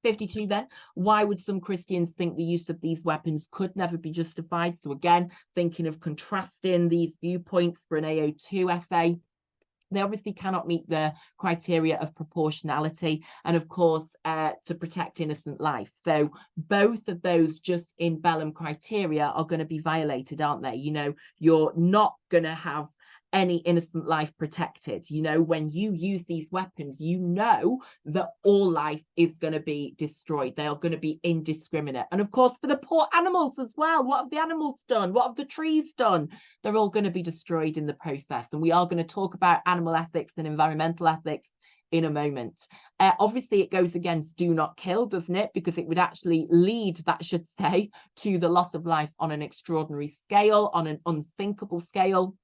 [SPEAKER 1] 52 then, why would some Christians think the use of these weapons could never be justified? So again, thinking of contrasting these viewpoints for an AO2 essay. They obviously cannot meet the criteria of proportionality and, of course, to protect innocent life. So both of those just in bellum criteria are going to be violated, aren't they? You know, you're not going to have any innocent life protected. You know, when you use these weapons, you know that all life is going to be destroyed. They are going to be indiscriminate. And of course, for the poor animals as well, what have the animals done? What have the trees done? They're all going to be destroyed in the process. And we are going to talk about animal ethics and environmental ethics in a moment. Obviously, it goes against do not kill, doesn't it? Because it would actually lead, that should say, to the loss of life on an extraordinary scale, on an unthinkable scale.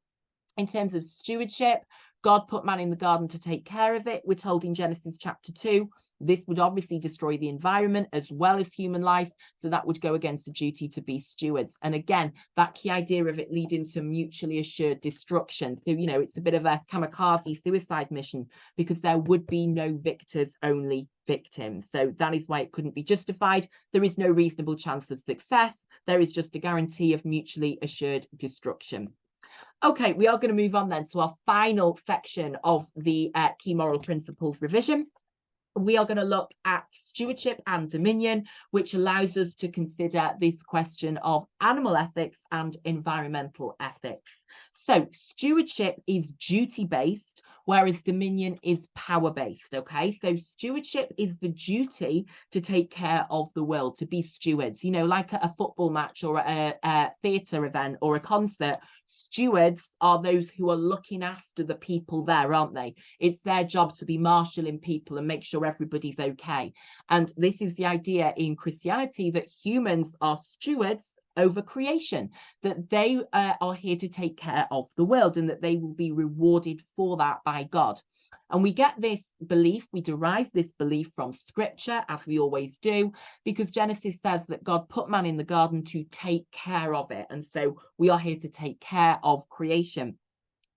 [SPEAKER 1] In terms of stewardship, God put man in the garden to take care of it. We're told in Genesis chapter 2, this would obviously destroy the environment as well as human life. So that would go against the duty to be stewards. And again, that key idea of it leading to mutually assured destruction. So, you know, it's a bit of a kamikaze suicide mission, because there would be no victors, only victims. So that is why it couldn't be justified. There is no reasonable chance of success. There is just a guarantee of mutually assured destruction. Okay, we are going to move on then to our final section of the key moral principles revision. We are going to look at stewardship and dominion, which allows us to consider this question of animal ethics and environmental ethics. So stewardship is duty-based, whereas dominion is power-based, okay? So stewardship is the duty to take care of the world, to be stewards, you know, like at a football match or a theatre event or a concert. Stewards are those who are looking after the people there, aren't they? It's their job to be marshalling people and make sure everybody's okay. And this is the idea in Christianity, that humans are stewards over creation, that they are here to take care of the world, and that they will be rewarded for that by God. And we get this belief, we derive this belief from scripture, as we always do, because Genesis says that God put man in the garden to take care of it. And so we are here to take care of creation.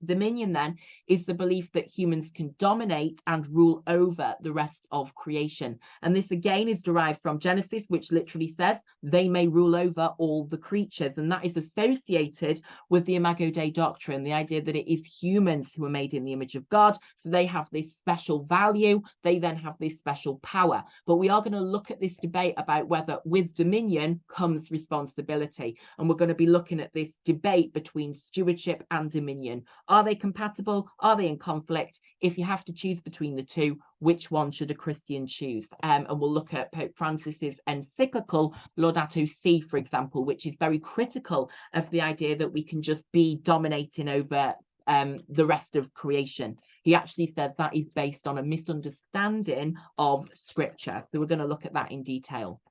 [SPEAKER 1] Dominion then is the belief that humans can dominate and rule over the rest of creation. And this again is derived from Genesis, which literally says they may rule over all the creatures. And that is associated with the Imago Dei doctrine, the idea that it is humans who are made in the image of God. So they have this special value. They then have this special power. But we are going to look at this debate about whether with dominion comes responsibility. And we're going to be looking at this debate between stewardship and dominion. Are they compatible? Are they in conflict? If you have to choose between the two, which one should a Christian choose? And we'll look at Pope Francis's encyclical Laudato Si, for example, which is very critical of the idea that we can just be dominating over the rest of creation. He actually says that is based on a misunderstanding of scripture. So we're going to look at that in detail.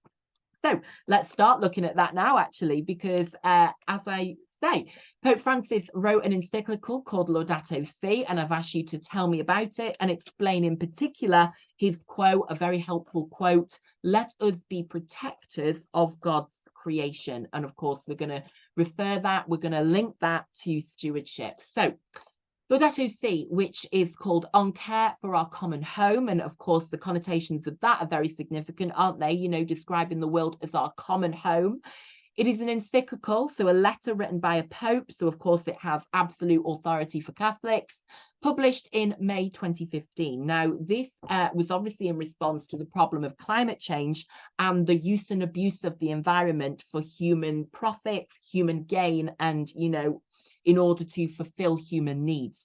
[SPEAKER 1] So let's start looking at that now, actually, because as I say, Pope Francis wrote an encyclical called Laudato Si, and I've asked you to tell me about it and explain in particular his quote, a very helpful quote: "Let us be protectors of God's creation." And of course, we're going to refer that, we're going to link that to stewardship. So Laudato Si, which is called On Care for Our Common Home. And of course, the connotations of that are very significant, aren't they? You know, describing the world as our common home. It is an encyclical, so a letter written by a pope. So, of course, it has absolute authority for Catholics, published in May 2015. Now, this was obviously in response to the problem of climate change and the use and abuse of the environment for human profit, human gain, and, you know, in order to fulfill human needs.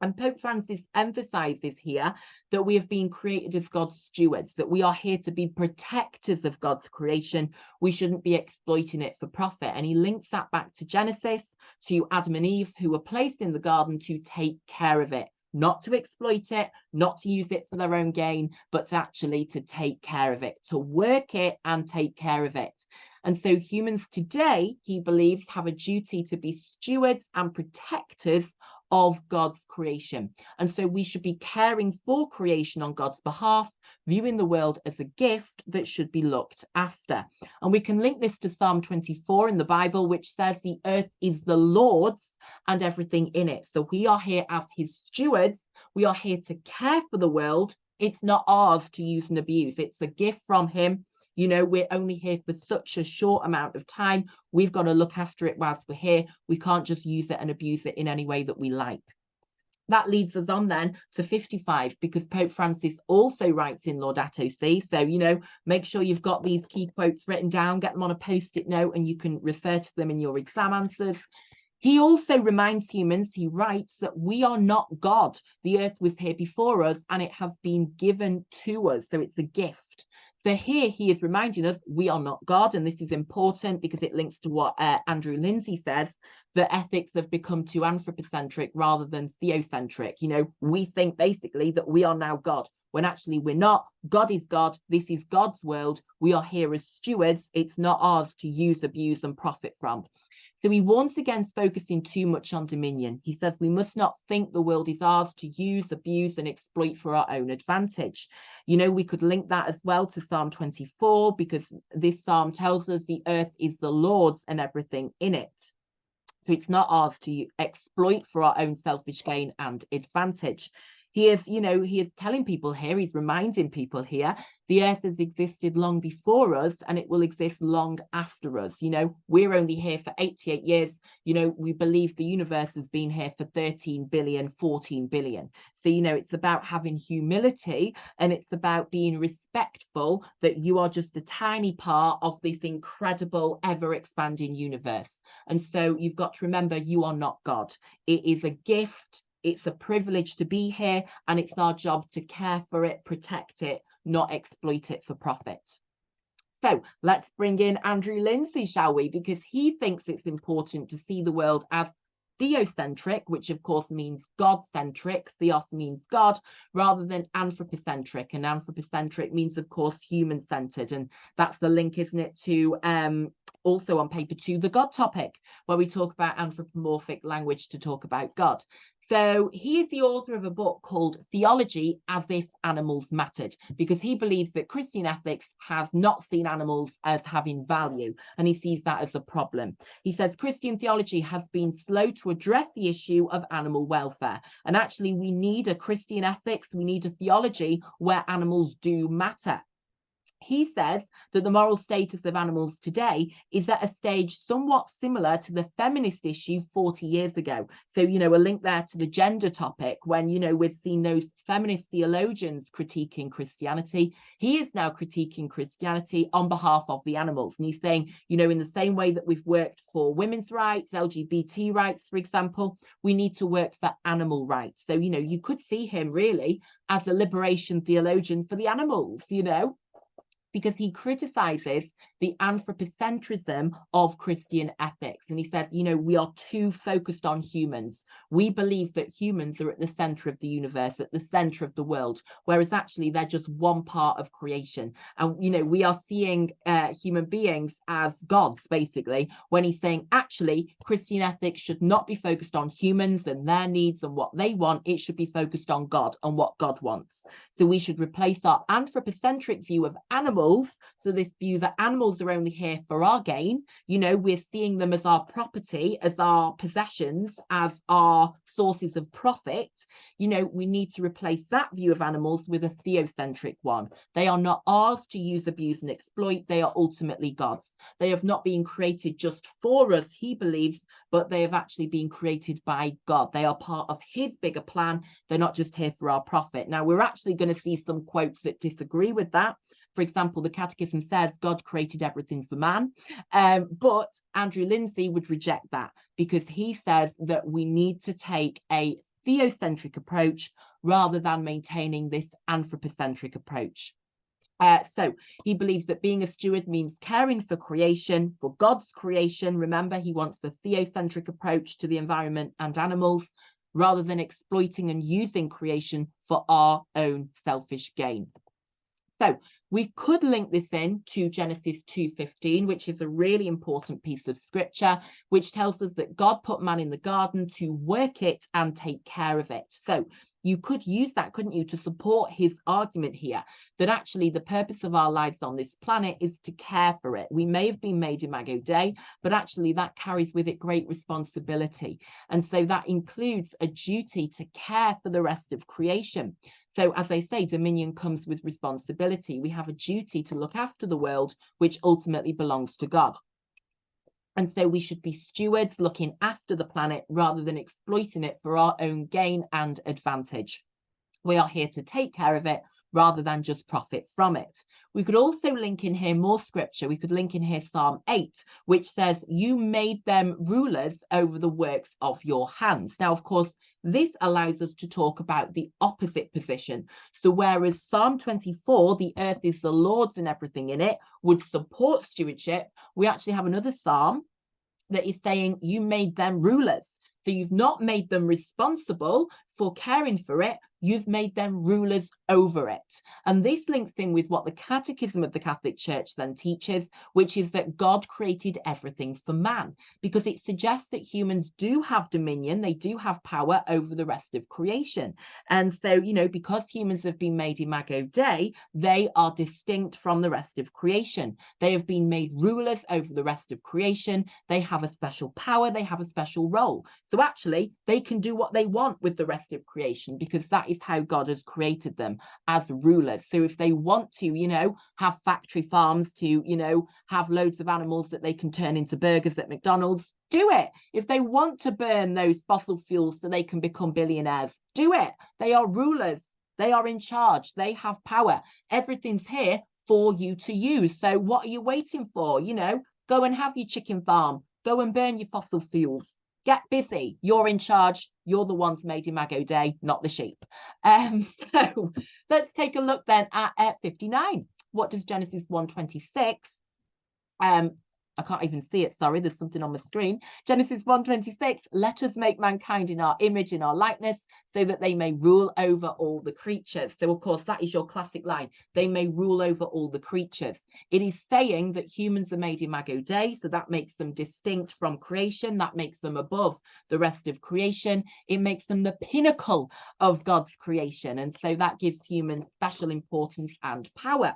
[SPEAKER 1] And Pope Francis emphasizes here that we have been created as God's stewards, that we are here to be protectors of God's creation. We shouldn't be exploiting it for profit. And he links that back to Genesis, to Adam and Eve, who were placed in the garden to take care of it, not to exploit it, not to use it for their own gain, but actually to take care of it, to work it and take care of it. And so humans today, he believes, have a duty to be stewards and protectors of God's creation. And so we should be caring for creation on God's behalf, viewing the world as a gift that should be looked after. And we can link this to Psalm 24 in the Bible, which says the earth is the Lord's and everything in it. So we are here as his stewards. We are here to care for the world. It's not ours to use and abuse. It's a gift from him. You know, we're only here for such a short amount of time. We've got to look after it whilst we're here. We can't just use it and abuse it in any way that we like. That leads us on then to 55, because Pope Francis also writes in Laudato Si. So, you know, make sure you've got these key quotes written down, get them on a post-it note, and you can refer to them in your exam answers. He also reminds humans, he writes, that we are not God. The earth was here before us and it has been given to us. So it's a gift. So here he is reminding us we are not God, and this is important because it links to what Andrew Lindsay says. that ethics have become too anthropocentric rather than theocentric. You know, we think basically that we are now God, when actually we're not. God is God. This is God's world. We are here as stewards. It's not ours to use, abuse, and profit from. So he warns against focusing too much on dominion. He says we must not think the world is ours to use, abuse, and exploit for our own advantage. You know, we could link that as well to Psalm 24, because this psalm tells us the earth is the Lord's and everything in it. So it's not ours to exploit for our own selfish gain and advantage. He is, you know, he is telling people here, he's reminding people here, the earth has existed long before us and it will exist long after us. You know, we're only here for 88 years. You know, we believe the universe has been here for 13 billion, 14 billion. So, you know, it's about having humility, and it's about being respectful that you are just a tiny part of this incredible, ever expanding universe. And so you've got to remember, you are not God. It is a gift. It's a privilege to be here, and it's our job to care for it, protect it, not exploit it for profit. So let's bring in Andrew Lindsay, shall we? Because he thinks it's important to see the world as theocentric, which of course means God-centric. Theos means God, rather than anthropocentric. And anthropocentric means, of course, human-centered. And that's the link, isn't it, to also on paper 2, the God topic, where we talk about anthropomorphic language to talk about God. So he is the author of a book called Theology as If Animals Mattered, because he believes that Christian ethics has not seen animals as having value, and he sees that as a problem. He says Christian theology has been slow to address the issue of animal welfare, and actually we need a Christian ethics, we need a theology where animals do matter. He says that the moral status of animals today is at a stage somewhat similar to the feminist issue 40 years ago. So, you know, a link there to the gender topic, when, you know, we've seen those feminist theologians critiquing Christianity. He is now critiquing Christianity on behalf of the animals. And he's saying, you know, in the same way that we've worked for women's rights, LGBT rights, for example, we need to work for animal rights. So, you know, you could see him really as a liberation theologian for the animals, you know, because he criticizes the anthropocentrism of Christian ethics. And he said, you know, we are too focused on humans. We believe that humans are at the center of the universe, at the center of the world, whereas actually they're just one part of creation. And, you know, we are seeing human beings as gods, basically, when he's saying, actually, Christian ethics should not be focused on humans and their needs and what they want. It should be focused on God and what God wants. So we should replace our anthropocentric view of animals, so this view that animals are only here for our gain. You know, we're seeing them as our property, as our possessions, as our sources of profit. You know, we need to replace that view of animals with a theocentric one. They are not ours to use, abuse, and exploit. They are ultimately God's. They have not been created just for us, he believes, but they have actually been created by God. They are part of his bigger plan. They're not just here for our profit. Now, we're actually going to see some quotes that disagree with that. For example, the Catechism says God created everything for man, but Andrew Lindsay would reject that, because he says that we need to take a theocentric approach rather than maintaining this anthropocentric approach. So he believes that being a steward means caring for creation, for God's creation. Remember, he wants a theocentric approach to the environment and animals, rather than exploiting and using creation for our own selfish gain. So we could link this in to Genesis 2:15, which is a really important piece of scripture, which tells us that God put man in the garden to work it and take care of it. So you could use that, couldn't you, to support his argument here, that actually the purpose of our lives on this planet is to care for it. We may have been made Imago Dei, but actually that carries with it great responsibility. And so that includes a duty to care for the rest of creation. So as I say, dominion comes with responsibility. We have a duty to look after the world, which ultimately belongs to God. And so we should be stewards looking after the planet rather than exploiting it for our own gain and advantage. We are here to take care of it rather than just profit from it. We could also link in here more scripture. We could link in here Psalm 8, which says, you made them rulers over the works of your hands. Now, of course, this allows us to talk about the opposite position. So whereas Psalm 24, the earth is the Lord's and everything in it, would support stewardship, we actually have another psalm, that is saying you made them rulers. So you've not made them responsible for caring for it, you've made them rulers over it. And this links in with what the Catechism of the Catholic Church then teaches, which is that God created everything for man, because it suggests that humans do have dominion, they do have power over the rest of creation. And so, you know, because humans have been made Imago Dei, they are distinct from the rest of creation. They have been made rulers over the rest of creation. They have a special power, they have a special role. So actually, they can do what they want with the rest of creation, because that is how God has created them, as rulers. So if they want to, you know, have factory farms to, you know, have loads of animals that they can turn into burgers at McDonald's, do it. If they want to burn those fossil fuels so they can become billionaires, do it. They are rulers. They are in charge. They have power. Everything's here for you to use. So what are you waiting for? You know, go and have your chicken farm. Go and burn your fossil fuels. Get busy. You're in charge. You're the ones made Imago Dei, not the sheep. So let's take a look then at 59. What does Genesis 1:26? I can't even see it, sorry, there's something on the screen. Genesis 1:26, let us make mankind in our image, in our likeness, so that they may rule over all the creatures. So, of course, that is your classic line. They may rule over all the creatures. It is saying that humans are made Imago Dei, so that makes them distinct from creation. That makes them above the rest of creation. It makes them the pinnacle of God's creation. And so that gives humans special importance and power.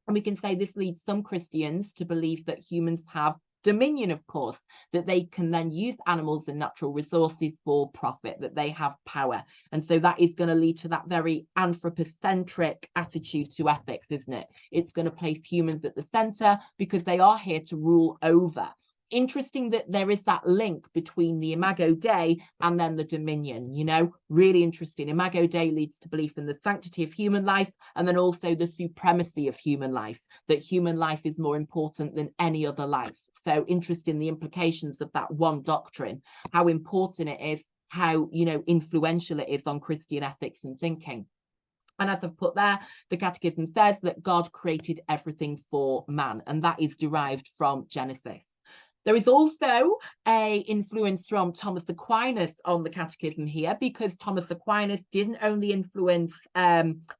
[SPEAKER 1] And we can say this leads some Christians to believe that humans have dominion, of course, that they can then use animals and natural resources for profit, that they have power. And so that is going to lead to that very anthropocentric attitude to ethics, isn't it? It's going to place humans at the center because they are here to rule over. Interesting that there is that link between the Imago Dei and then the dominion, you know, really interesting. Imago Dei leads to belief in the sanctity of human life, and then also the supremacy of human life, that human life is more important than any other life. So interesting, the implications of that one doctrine, how important it is, how, you know, influential it is on Christian ethics and thinking. And as I've put there, the Catechism says that God created everything for man, and that is derived from Genesis. There is also a influence from Thomas Aquinas on the Catechism here, because Thomas Aquinas didn't only influence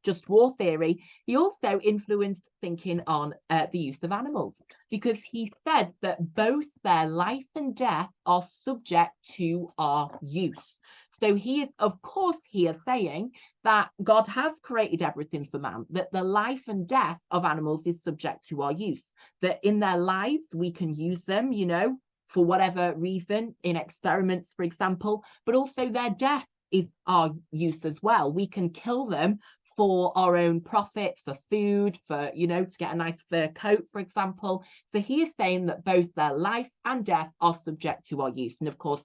[SPEAKER 1] just war theory, he also influenced thinking on the use of animals, because he said that both their life and death are subject to our use. So he is, of course, here saying that God has created everything for man, that the life and death of animals is subject to our use, that in their lives we can use them, you know, for whatever reason, in experiments, for example, but also their death is our use as well. We can kill them for our own profit, for food, for, you know, to get a nice fur coat, for example. So he is saying that both their life and death are subject to our use. And of course,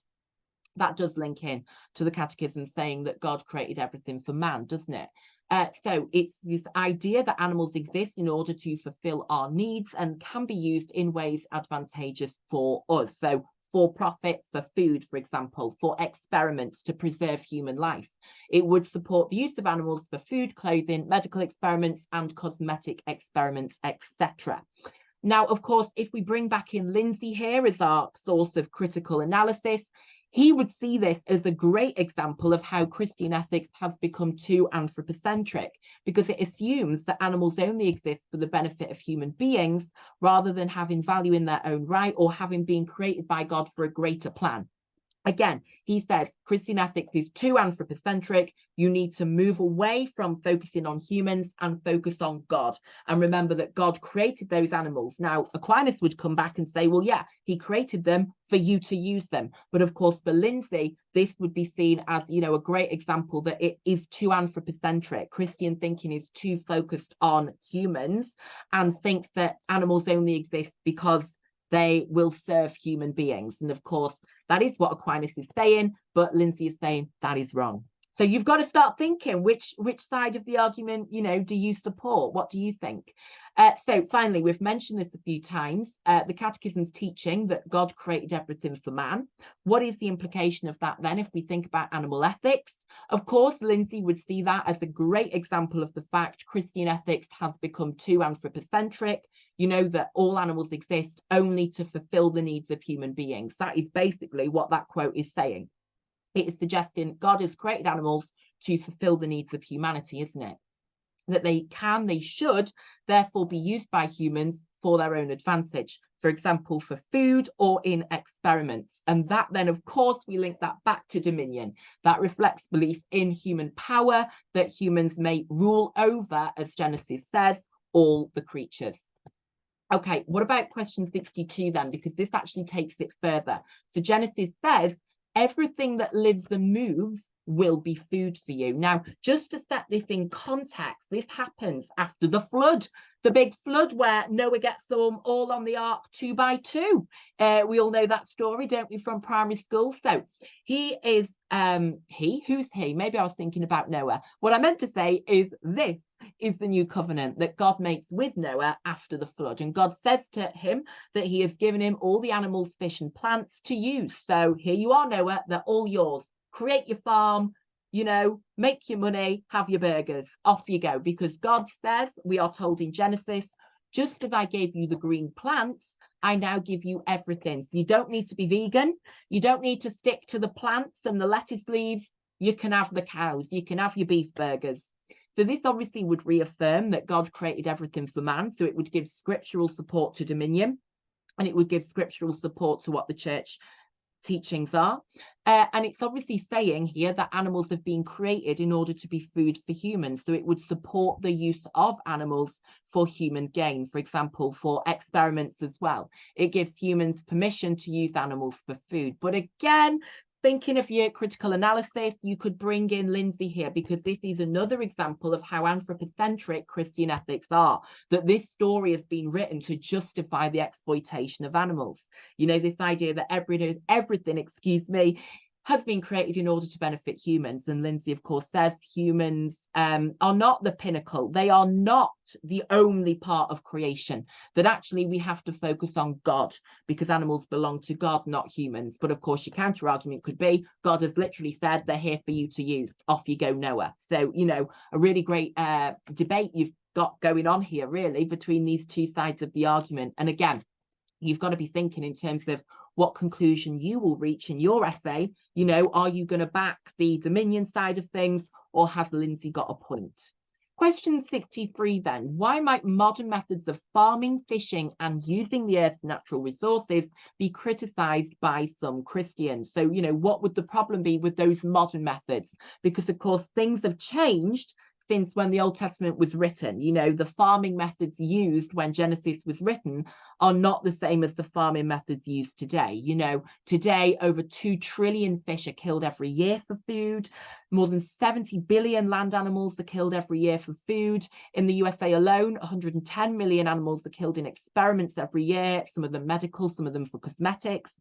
[SPEAKER 1] that does link in to the Catechism saying that God created everything for man, doesn't it? So it's this idea that animals exist in order to fulfill our needs and can be used in ways advantageous for us. So for profit, for food, for example, for experiments to preserve human life. It would support the use of animals for food, clothing, medical experiments, and cosmetic experiments, etc. Now, of course, if we bring back in Lindsay here as our source of critical analysis, he would see this as a great example of how Christian ethics has become too anthropocentric, because it assumes that animals only exist for the benefit of human beings rather than having value in their own right or having been created by God for a greater plan. Again, he said Christian ethics is too anthropocentric. You need to move away from focusing on humans and focus on God. And remember that God created those animals. Now, Aquinas would come back and say, well, yeah, he created them for you to use them. But of course, for Lindsay, this would be seen as, you know, a great example that it is too anthropocentric. Christian thinking is too focused on humans and thinks that animals only exist because they will serve human beings. And of course, that is what Aquinas is saying, but Lindsay is saying that is wrong. So you've got to start thinking which side of the argument, you know, do you support? What do you think? So finally, we've mentioned this a few times, the Catechism's teaching that God created everything for man. What is the implication of that then if we think about animal ethics? Of course, Lindsay would see that as a great example of the fact Christian ethics has become too anthropocentric. you know, that all animals exist only to fulfill the needs of human beings. That is basically what that quote is saying. It is suggesting God has created animals to fulfill the needs of humanity, isn't it? That they should therefore be used by humans for their own advantage, for example, for food or in experiments. And that then, of course, we link that back to dominion. That reflects belief in human power, that humans may rule over, as Genesis says, all the creatures. Okay, what about question 62 then? Because this actually takes it further. So Genesis says, everything that lives and moves will be food for you. Now, just to set this in context, this happens after the flood, the big flood where Noah gets them all on the ark 2 by 2. We all know that story, don't we, from primary school? So he is, who's he? Maybe I was thinking about Noah. What I meant to say is this is the new covenant that God makes with Noah after the flood. And God says to him that he has given him all the animals, fish and plants to use. So here you are, Noah, they're all yours. Create your farm, you know, make your money, have your burgers, off you go. Because God says, we are told in Genesis, just as I gave you the green plants, I now give you everything. So you don't need to be vegan. You don't need to stick to the plants and the lettuce leaves. You can have the cows. You can have your beef burgers. So this obviously would reaffirm that God created everything for man. So it would give scriptural support to dominion, and it would give scriptural support to what the church teachings are. And it's obviously saying here that animals have been created in order to be food for humans. So it would support the use of animals for human gain, for example, for experiments as well. It gives humans permission to use animals for food. But again, thinking of your critical analysis, you could bring in Lindsay here, because this is another example of how anthropocentric Christian ethics are, that this story has been written to justify the exploitation of animals. You know, this idea that everything, has been created in order to benefit humans. And Lindsay, of course, says humans are not the pinnacle. They are not the only part of creation, that actually we have to focus on God, because animals belong to God, not humans. But of course, your counter argument could be God has literally said they're here for you to use. Off you go, Noah. So, you know, a really great debate you've got going on here, really, between these two sides of the argument. And again, you've got to be thinking in terms of what conclusion you will reach in your essay. You know, are you going to back the dominion side of things, or has Lindsay got a point? Question 63 then, why might modern methods of farming, fishing and using the earth's natural resources be criticised by some Christians? So, you know, what would the problem be with those modern methods? Because of course things have changed since when the Old Testament was written. You know, the farming methods used when Genesis was written are not the same as the farming methods used today. You know, today over 2 trillion fish are killed every year for food. More than 70 billion land animals are killed every year for food. In the USA alone, 110 million animals are killed in experiments every year, some of them medical, some of them for cosmetics.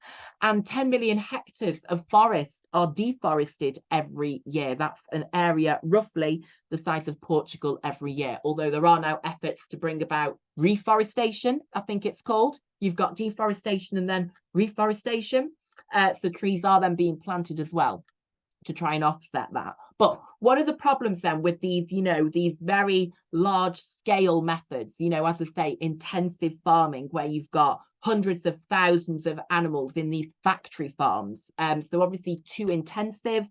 [SPEAKER 1] And 10 million hectares of forest are deforested every year. That's an area roughly the size of Portugal every year, although there are now efforts to bring about reforestation, I think it's called. You've got deforestation and then reforestation. So trees are then being planted as well to try and offset that. But what are the problems then with these, you know, these very large scale methods, you know, as I say, intensive farming, where you've got hundreds of thousands of animals in these factory farms? So obviously too intensive.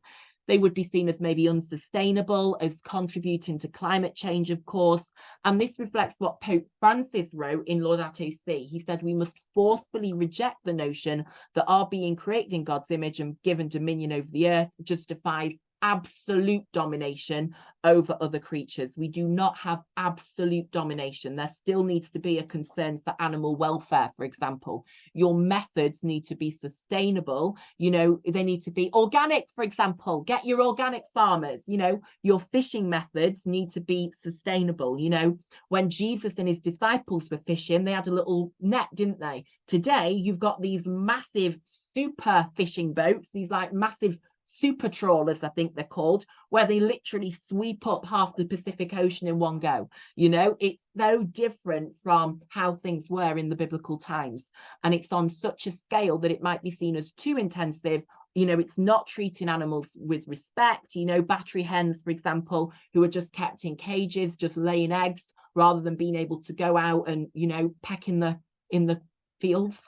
[SPEAKER 1] They would be seen as maybe unsustainable, as contributing to climate change, of course. And this reflects what Pope Francis wrote in Laudato Si. He said we must forcefully reject the notion that our being created in God's image and given dominion over the earth justifies absolute domination over other creatures. We do not have absolute domination. There still needs to be a concern for animal welfare, for example. Your methods need to be sustainable. You know, they need to be organic, for example. Get your organic farmers. You know, your fishing methods need to be sustainable. You know, when Jesus and his disciples were fishing, they had a little net, didn't they? Today, you've got these massive super fishing boats, these like massive super trawlers, I think they're called, where they literally sweep up half the Pacific Ocean in one go. You know, it's so different from how things were in the biblical times. And it's on such a scale that it might be seen as too intensive. You know, it's not treating animals with respect. You know, battery hens, for example, who are just kept in cages, just laying eggs, rather than being able to go out and, you know, peck in the fields.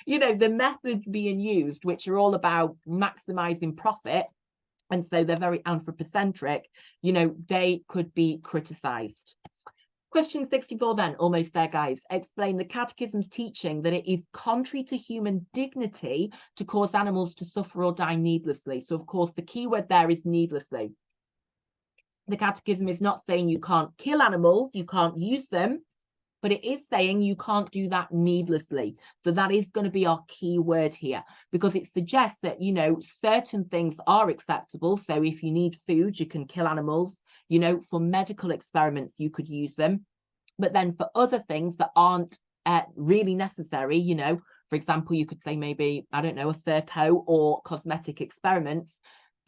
[SPEAKER 1] You know, the methods being used, which are all about maximizing profit, and so they're very anthropocentric, you know, they could be criticized. Question 64 then, almost there, guys. Explain the Catechism's teaching that it is contrary to human dignity to cause animals to suffer or die needlessly. So, of course, the key word there is needlessly. The Catechism is not saying you can't kill animals, you can't use them, but it is saying you can't do that needlessly. So that is going to be our key word here, because it suggests that, you know, certain things are acceptable. So if you need food, you can kill animals. You know, for medical experiments, you could use them. But then for other things that aren't really necessary, you know, for example, you could say maybe, I don't know, a Thurco or cosmetic experiments,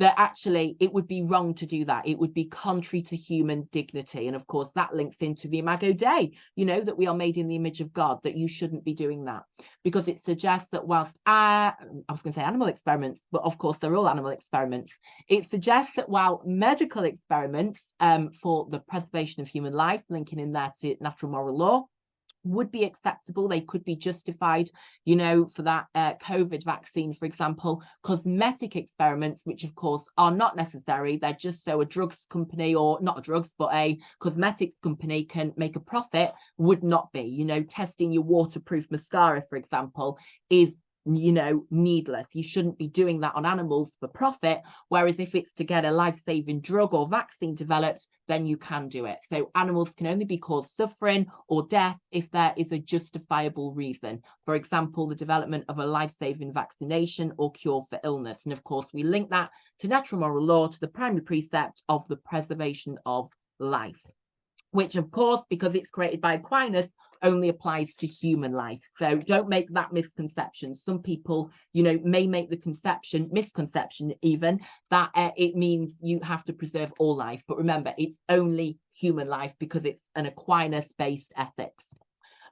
[SPEAKER 1] that actually it would be wrong to do that. It would be contrary to human dignity. And of course, that links into the Imago Dei, you know, that we are made in the image of God, that you shouldn't be doing that, because it suggests that whilst I was going to say animal experiments, but of course they're all animal experiments. It suggests that while medical experiments for the preservation of human life, linking in there to natural moral law, would be acceptable, they could be justified, you know, for that COVID vaccine, for example. Cosmetic experiments, which of course are not necessary, they're just so a drugs company, or not a drugs, but a cosmetics company can make a profit, would not be. You know, testing your waterproof mascara, for example, is, you know, needless. You shouldn't be doing that on animals for profit, whereas if it's to get a life-saving drug or vaccine developed, then you can do it. So animals can only be caused suffering or death if there is a justifiable reason. For example, the development of a life-saving vaccination or cure for illness. And of course, we link that to natural moral law, to the primary precept of the preservation of life, which of course, because it's created by Aquinas, only applies to human life. So don't make that misconception. Some people, you know, may make the misconception even, that it means you have to preserve all life. But remember, it's only human life because it's an Aquinas-based ethics.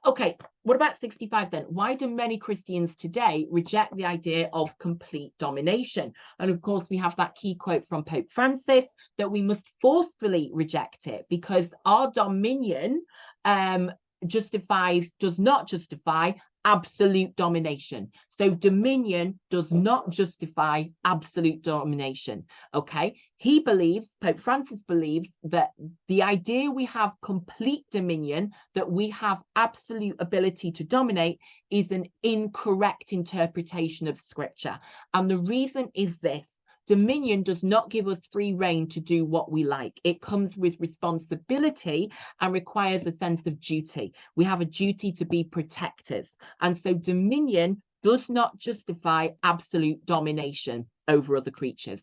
[SPEAKER 1] Okay, what about 65 then? Why do many Christians today reject the idea of complete domination? And of course, we have that key quote from Pope Francis that we must forcefully reject it, because our dominion does not justify absolute domination. So dominion does not justify absolute domination. Okay, Pope Francis believes that the idea we have complete dominion, that we have absolute ability to dominate, is an incorrect interpretation of Scripture. And the reason is this: dominion does not give us free rein to do what we like. It comes with responsibility and requires a sense of duty. We have a duty to be protectors. And so dominion does not justify absolute domination over other creatures.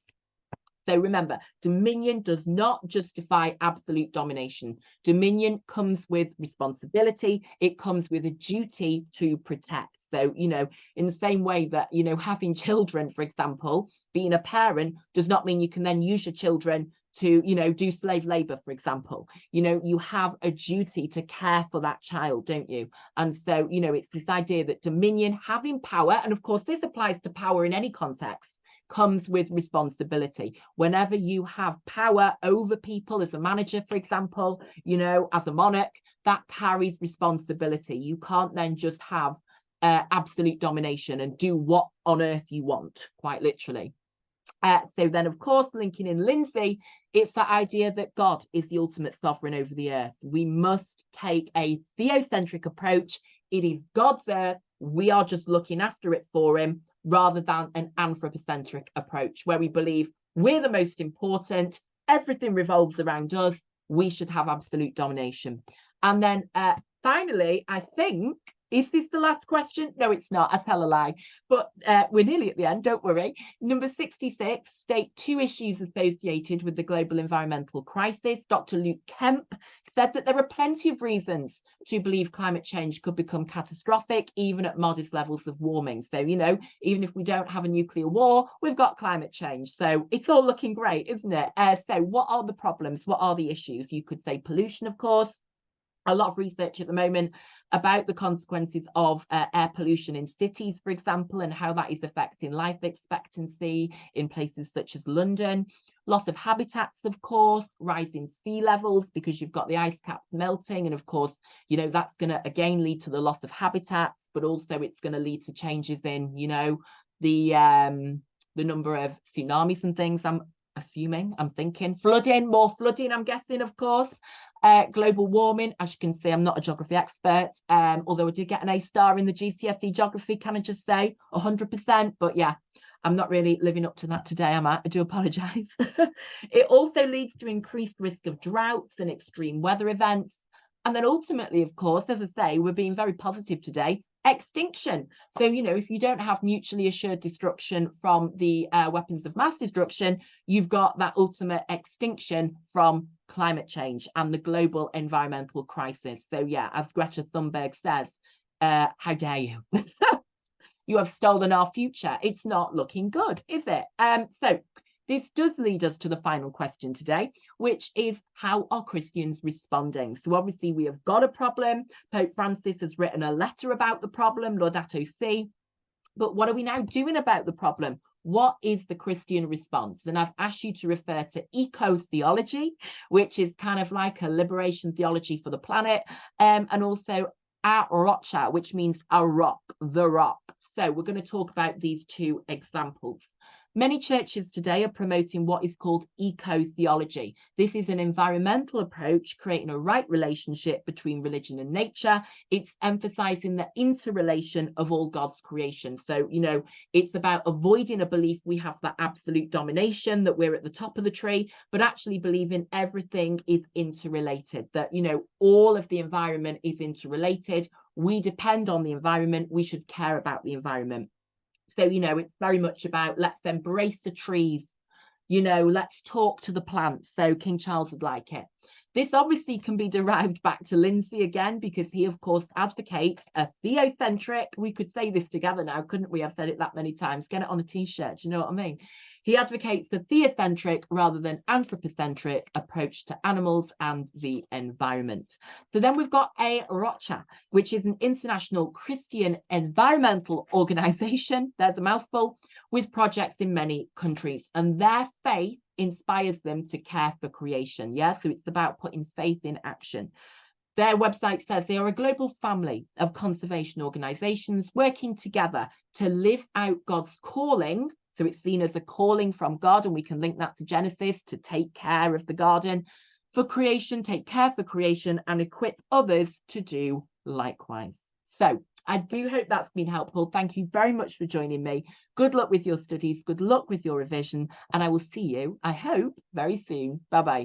[SPEAKER 1] So remember, dominion does not justify absolute domination. Dominion comes with responsibility. It comes with a duty to protect. So, you know, in the same way that, you know, having children, for example, being a parent does not mean you can then use your children to, you know, do slave labor, for example. You know, you have a duty to care for that child, don't you? And so, you know, it's this idea that dominion, having power, and of course, this applies to power in any context, comes with responsibility. Whenever you have power over people as a manager, for example, you know, as a monarch, that carries responsibility. You can't then just have absolute domination and do what on earth you want, quite literally. So then, of course, linking in Lindsay, it's that idea that God is the ultimate sovereign over the earth. We must take a theocentric approach. It is God's earth. We are just looking after it for him, rather than an anthropocentric approach where we believe we're the most important, everything revolves around us, we should have absolute domination. And then finally, I think, is this the last question? No, it's not. I tell a lie. But we're nearly at the end, don't worry. Number 66, state 2 issues associated with the global environmental crisis. Dr. Luke Kemp said that there are plenty of reasons to believe climate change could become catastrophic, even at modest levels of warming. So, you know, even if we don't have a nuclear war, we've got climate change. So it's all looking great, isn't it? So what are the problems? What are the issues? You could say pollution, of course. a lot of research at the moment about the consequences of air pollution in cities, for example, and how that is affecting life expectancy in places such as London. Loss of habitats, of course, rising sea levels because you've got the ice caps melting. And of course, you know, that's going to again lead to the loss of habitats, but also it's going to lead to changes in, you know, the number of tsunamis and things. I'm thinking flooding, more flooding, I'm guessing, of course. Global warming, as you can see, I'm not a geography expert, although I did get an A star in the GCSE geography, can I just say, 100%, but yeah, I'm not really living up to that today, am I? I do apologise. It also leads to increased risk of droughts and extreme weather events. And then ultimately, of course, as I say, we're being very positive today, extinction. So, you know, if you don't have mutually assured destruction from the weapons of mass destruction, you've got that ultimate extinction from climate change and the global environmental crisis. So yeah, as Greta Thunberg says, how dare you? You have stolen our future. It's not looking good, is it? So this does lead us to the final question today, which is, how are Christians responding? So obviously we have got a problem. Pope Francis has written a letter about the problem, Laudato Si. But what are we now doing about the problem? What is the Christian response? And I've asked you to refer to eco-theology, which is kind of like a liberation theology for the planet, and also a rocha, which means a rock, the rock. So we're going to talk about these two examples. Many churches today are promoting what is called eco-theology. This is an environmental approach, creating a right relationship between religion and nature. It's emphasizing the interrelation of all God's creation. So, you know, it's about avoiding a belief we have that absolute domination, that we're at the top of the tree, but actually believing everything is interrelated, that, you know, all of the environment is interrelated. We depend on the environment. We should care about the environment. So, you know, it's very much about let's embrace the trees, you know, let's talk to the plants. So King Charles would like it. This obviously can be derived back to Lindsay again, because he, of course, advocates a theocentric. We could say this together now, couldn't we? I've said it that many times. Get it on a t-shirt. Do you know what I mean? He advocates the theocentric rather than anthropocentric approach to animals and the environment. So then we've got a rocha, which is an international Christian environmental organization. There's a mouthful, with projects in many countries, and their faith inspires them to care for creation. Yeah, so it's about putting faith in action. Their website says they are a global family of conservation organizations working together to live out God's calling. So it's seen as a calling from God, and we can link that to Genesis, to take care of the garden for creation, take care for creation, and equip others to do likewise. So I do hope that's been helpful. Thank you very much for joining me. Good luck with your studies. Good luck with your revision. And I will see you, I hope, very soon. Bye-bye.